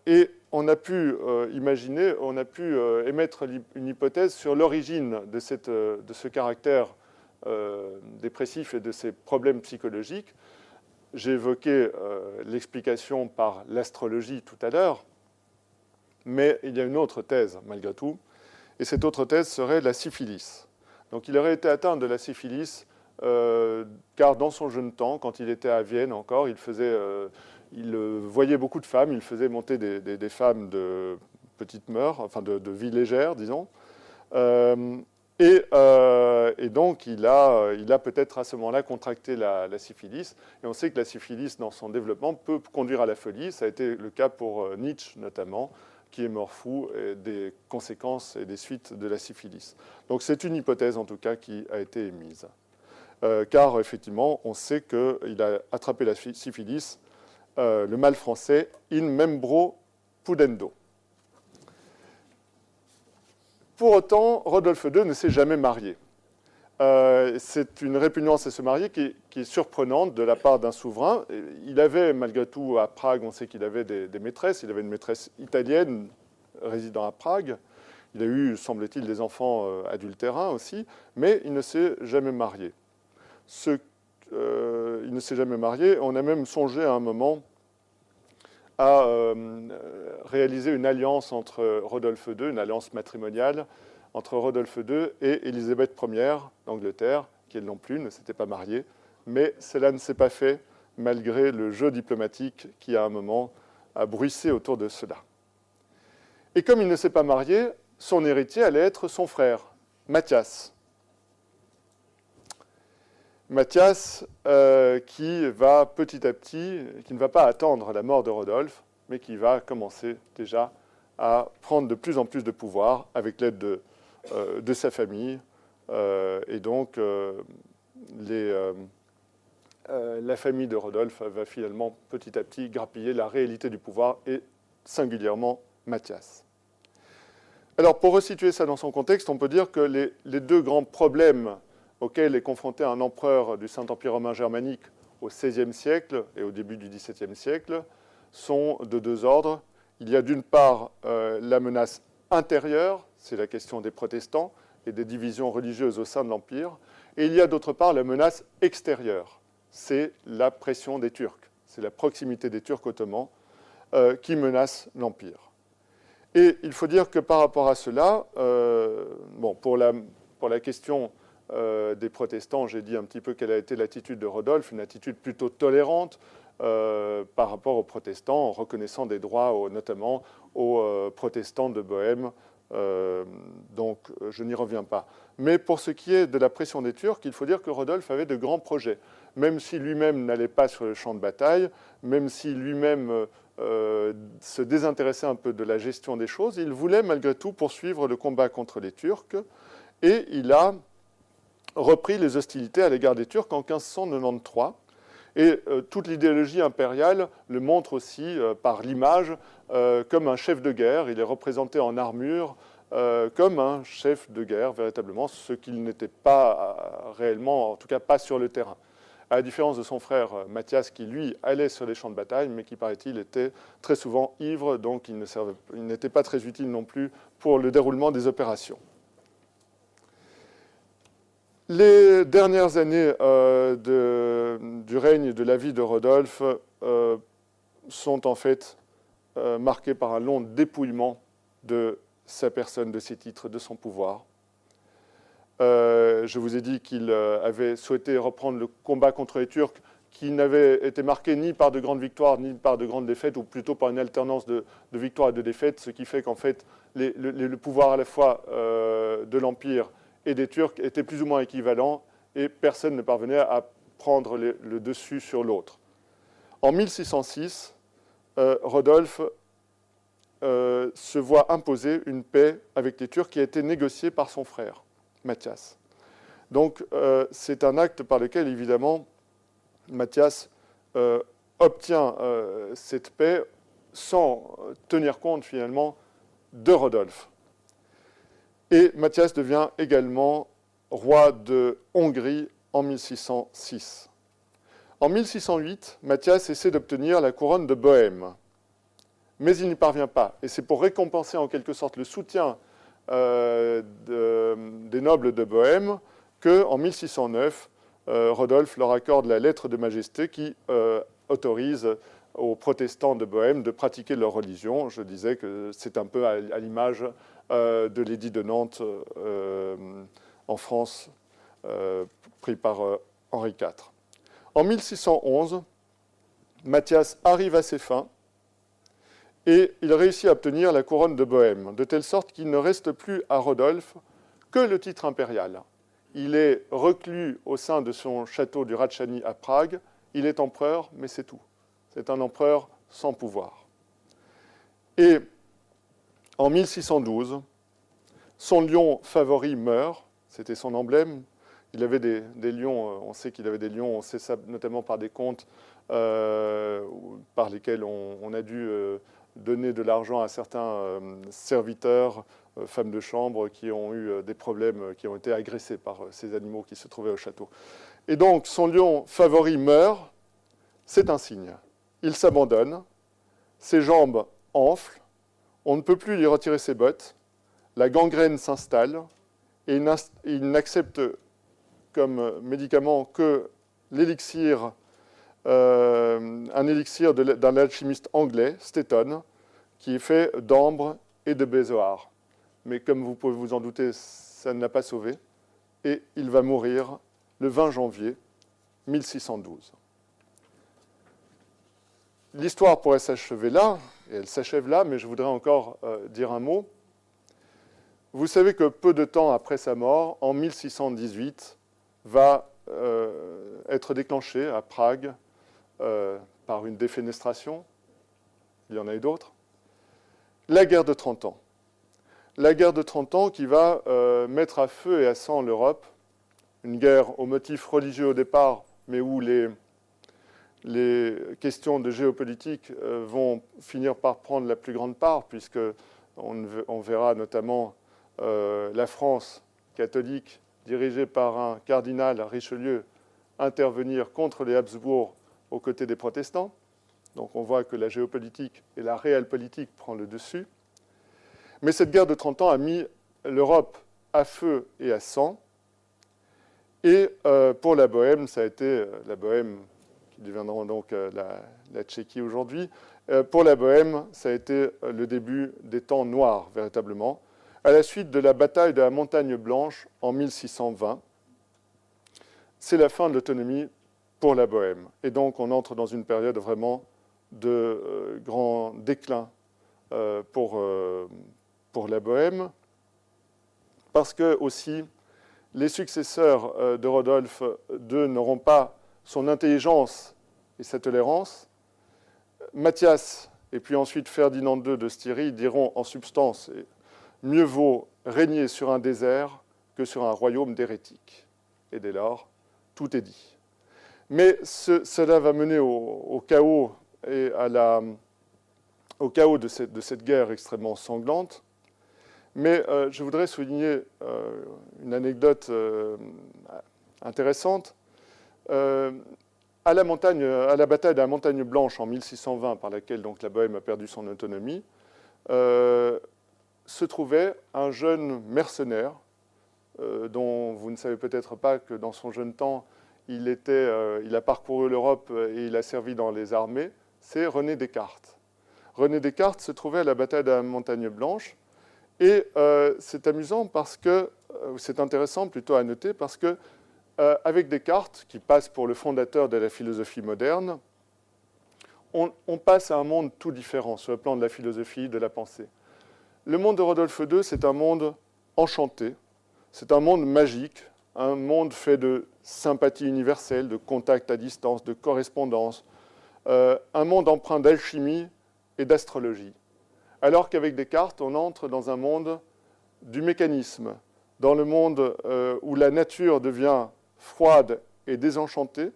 Et on a pu imaginer, on a pu émettre une hypothèse sur l'origine de ce caractère dépressif et de ses problèmes psychologiques. J'ai évoqué l'explication par l'astrologie tout à l'heure, mais il y a une autre thèse malgré tout. Et cette autre thèse serait la syphilis. Donc il aurait été atteint de la syphilis car dans son jeune temps, quand il était à Vienne encore, il voyait beaucoup de femmes, il faisait monter des femmes de petites mœurs, enfin de vie légère, disons. Et donc, il a peut-être à ce moment-là contracté la syphilis. Et on sait que la syphilis, dans son développement, peut conduire à la folie. Ça a été le cas pour Nietzsche, notamment, qui est mort fou des conséquences et des suites de la syphilis. Donc, c'est une hypothèse, en tout cas, qui a été émise. Car effectivement, on sait qu'il a attrapé la syphilis, le mal français, in membro pudendo. Pour autant, Rodolphe II ne s'est jamais marié. C'est une répugnance à se marier qui est surprenante de la part d'un souverain. Il avait, malgré tout, à Prague, on sait qu'il avait des maîtresses. Il avait une maîtresse italienne résidant à Prague. Il a eu, semble-t-il, des enfants adultérins aussi, mais il ne s'est jamais marié. Il ne s'est jamais marié. On a même songé à un moment à réaliser une alliance entre Rodolphe II, une alliance matrimoniale entre Rodolphe II et Élisabeth Ier d'Angleterre, qui elle non plus ne s'était pas mariée. Mais cela ne s'est pas fait malgré le jeu diplomatique qui, à un moment, a bruissé autour de cela. Et comme il ne s'est pas marié, son héritier allait être son frère, Mathias. Mathias, qui va petit à petit, qui ne va pas attendre la mort de Rodolphe, mais qui va commencer déjà à prendre de plus en plus de pouvoir avec l'aide de sa famille. Et donc, la famille de Rodolphe va finalement petit à petit grappiller la réalité du pouvoir et singulièrement Mathias. Alors, pour resituer ça dans son contexte, on peut dire que les deux grands problèmes auquel est confronté un empereur du Saint-Empire romain germanique au XVIe siècle et au début du XVIIe siècle sont de deux ordres. Il y a d'une part la menace intérieure, c'est la question des protestants et des divisions religieuses au sein de l'Empire, et il y a d'autre part la menace extérieure, c'est la pression des Turcs, c'est la proximité des Turcs ottomans qui menace l'Empire. Et il faut dire que par rapport à cela, pour la question des protestants, j'ai dit un petit peu quelle a été l'attitude de Rodolphe, une attitude plutôt tolérante par rapport aux protestants, en reconnaissant des droits notamment aux protestants de Bohême. Donc je n'y reviens pas. Mais pour ce qui est de la pression des Turcs, il faut dire que Rodolphe avait de grands projets. Même si lui-même n'allait pas sur le champ de bataille, même si lui-même se désintéressait un peu de la gestion des choses, il voulait malgré tout poursuivre le combat contre les Turcs et il a repris les hostilités à l'égard des Turcs en 1593. Et toute l'idéologie impériale le montre aussi par l'image comme un chef de guerre. Il est représenté en armure comme un chef de guerre, véritablement, ce qu'il n'était pas réellement, en tout cas pas sur le terrain. À la différence de son frère Mathias, qui lui allait sur les champs de bataille, mais qui, paraît-il, était très souvent ivre, donc il n'était pas très utile non plus pour le déroulement des opérations. Les dernières années du règne et de la vie de Rodolphe sont en fait marquées par un long dépouillement de sa personne, de ses titres, de son pouvoir. Je vous ai dit qu'il avait souhaité reprendre le combat contre les Turcs, qui n'avait été marqué ni par de grandes victoires, ni par de grandes défaites, ou plutôt par une alternance de victoires et de défaites, ce qui fait qu'en fait, le pouvoir à la fois de l'Empire et des Turcs était plus ou moins équivalent, et personne ne parvenait à prendre le dessus sur l'autre. En 1606, Rodolphe se voit imposer une paix avec les Turcs qui a été négociée par son frère, Mathias. Donc c'est un acte par lequel, évidemment, Mathias obtient cette paix sans tenir compte, finalement, de Rodolphe. Et Mathias devient également roi de Hongrie en 1606. En 1608, Mathias essaie d'obtenir la couronne de Bohême, mais il n'y parvient pas. Et c'est pour récompenser en quelque sorte le soutien des nobles de Bohême qu'en 1609, Rodolphe leur accorde la lettre de majesté qui autorise aux protestants de Bohême de pratiquer leur religion. Je disais que c'est un peu à l'image de l'édit de Nantes en France, pris par Henri IV. En 1611, Mathias arrive à ses fins et il réussit à obtenir la couronne de Bohême, de telle sorte qu'il ne reste plus à Rodolphe que le titre impérial. Il est reclus au sein de son château du Ratchany à Prague. Il est empereur, mais c'est tout. C'est un empereur sans pouvoir. Et en 1612, son lion favori meurt. C'était son emblème. Il avait des lions, on sait qu'il avait des lions, on sait ça notamment par des contes par lesquels on a dû donner de l'argent à certains serviteurs, femmes de chambre qui ont eu des problèmes, qui ont été agressés par ces animaux qui se trouvaient au château. Et donc, son lion favori meurt, c'est un signe. Il s'abandonne, ses jambes enflent, on ne peut plus lui retirer ses bottes, la gangrène s'installe, et il n'accepte comme médicament que l'élixir, un élixir d'un alchimiste anglais, Stetton, qui est fait d'ambre et de bézoard. Mais comme vous pouvez vous en douter, ça ne l'a pas sauvé, et il va mourir le 20 janvier 1612. L'histoire pourrait s'achever là, et elle s'achève là, mais je voudrais encore dire un mot. Vous savez que peu de temps après sa mort, en 1618, va être déclenchée à Prague par une défenestration, il y en a eu d'autres, la guerre de 30 ans. La guerre de 30 ans qui va mettre à feu et à sang l'Europe, une guerre au motif religieux au départ, mais où les questions de géopolitique vont finir par prendre la plus grande part, puisque on verra notamment la France catholique dirigé par un cardinal, Richelieu, intervenir contre les Habsbourg aux côtés des protestants. Donc on voit que la géopolitique et la réelle politique prend le dessus. Mais cette guerre de 30 ans a mis l'Europe à feu et à sang. Et pour la Bohème, ça a été la Bohème, qui deviendra donc la Tchéquie aujourd'hui. Pour la Bohème, ça a été le début des temps noirs, véritablement, à la suite de la bataille de la Montagne Blanche en 1620. C'est la fin de l'autonomie pour la Bohème. Et donc, on entre dans une période vraiment de grand déclin pour la Bohème, parce que aussi les successeurs de Rodolphe II n'auront pas son intelligence et sa tolérance. Mathias et puis ensuite Ferdinand II de Styrie diront en substance « Mieux vaut régner sur un désert que sur un royaume d'hérétiques ». Et dès lors, tout est dit. Mais cela va mener au chaos et au chaos de cette guerre extrêmement sanglante. Mais je voudrais souligner une anecdote intéressante. À la bataille de la Montagne Blanche en 1620, par laquelle donc, la Bohème a perdu son autonomie, se trouvait un jeune mercenaire dont vous ne savez peut-être pas que dans son jeune temps, il a parcouru l'Europe et il a servi dans les armées. C'est René Descartes. René Descartes se trouvait à la bataille de la Montagne Blanche. Et c'est amusant parce que, c'est intéressant plutôt à noter, parce que avec Descartes, qui passe pour le fondateur de la philosophie moderne, on passe à un monde tout différent sur le plan de la philosophie, de la pensée. Le monde de Rodolphe II, c'est un monde enchanté, c'est un monde magique, un monde fait de sympathie universelle, de contact à distance, de correspondance, un monde empreint d'alchimie et d'astrologie. Alors qu'avec Descartes, on entre dans un monde du mécanisme, dans le monde où la nature devient froide et désenchantée,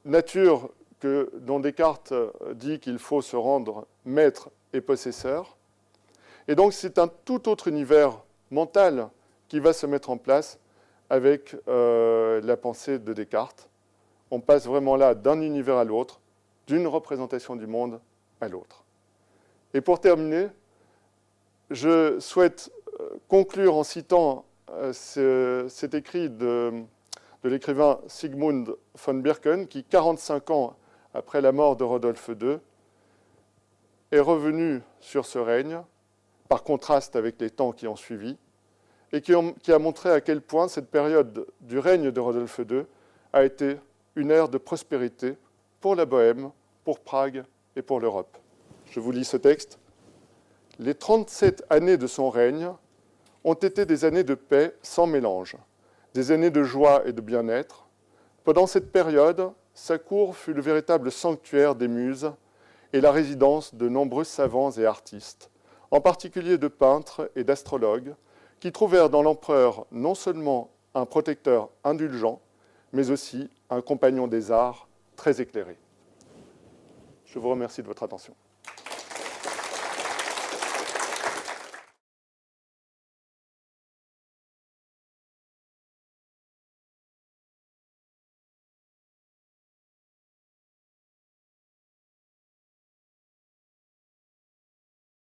nature dont Descartes dit qu'il faut se rendre maître et possesseur. Et donc c'est un tout autre univers mental qui va se mettre en place avec la pensée de Descartes. On passe vraiment là d'un univers à l'autre, d'une représentation du monde à l'autre. Et pour terminer, je souhaite conclure en citant cet écrit de l'écrivain Sigmund von Birken, qui, 45 ans après la mort de Rodolphe II, est revenu sur ce règne, par contraste avec les temps qui ont suivi, et qui a montré à quel point cette période du règne de Rodolphe II a été une ère de prospérité pour la Bohème, pour Prague et pour l'Europe. Je vous lis ce texte. « Les 37 années de son règne ont été des années de paix sans mélange, des années de joie et de bien-être. Pendant cette période, sa cour fut le véritable sanctuaire des muses et la résidence de nombreux savants et artistes, en particulier de peintres et d'astrologues, qui trouvèrent dans l'empereur non seulement un protecteur indulgent, mais aussi un compagnon des arts très éclairé. Je vous remercie de votre attention.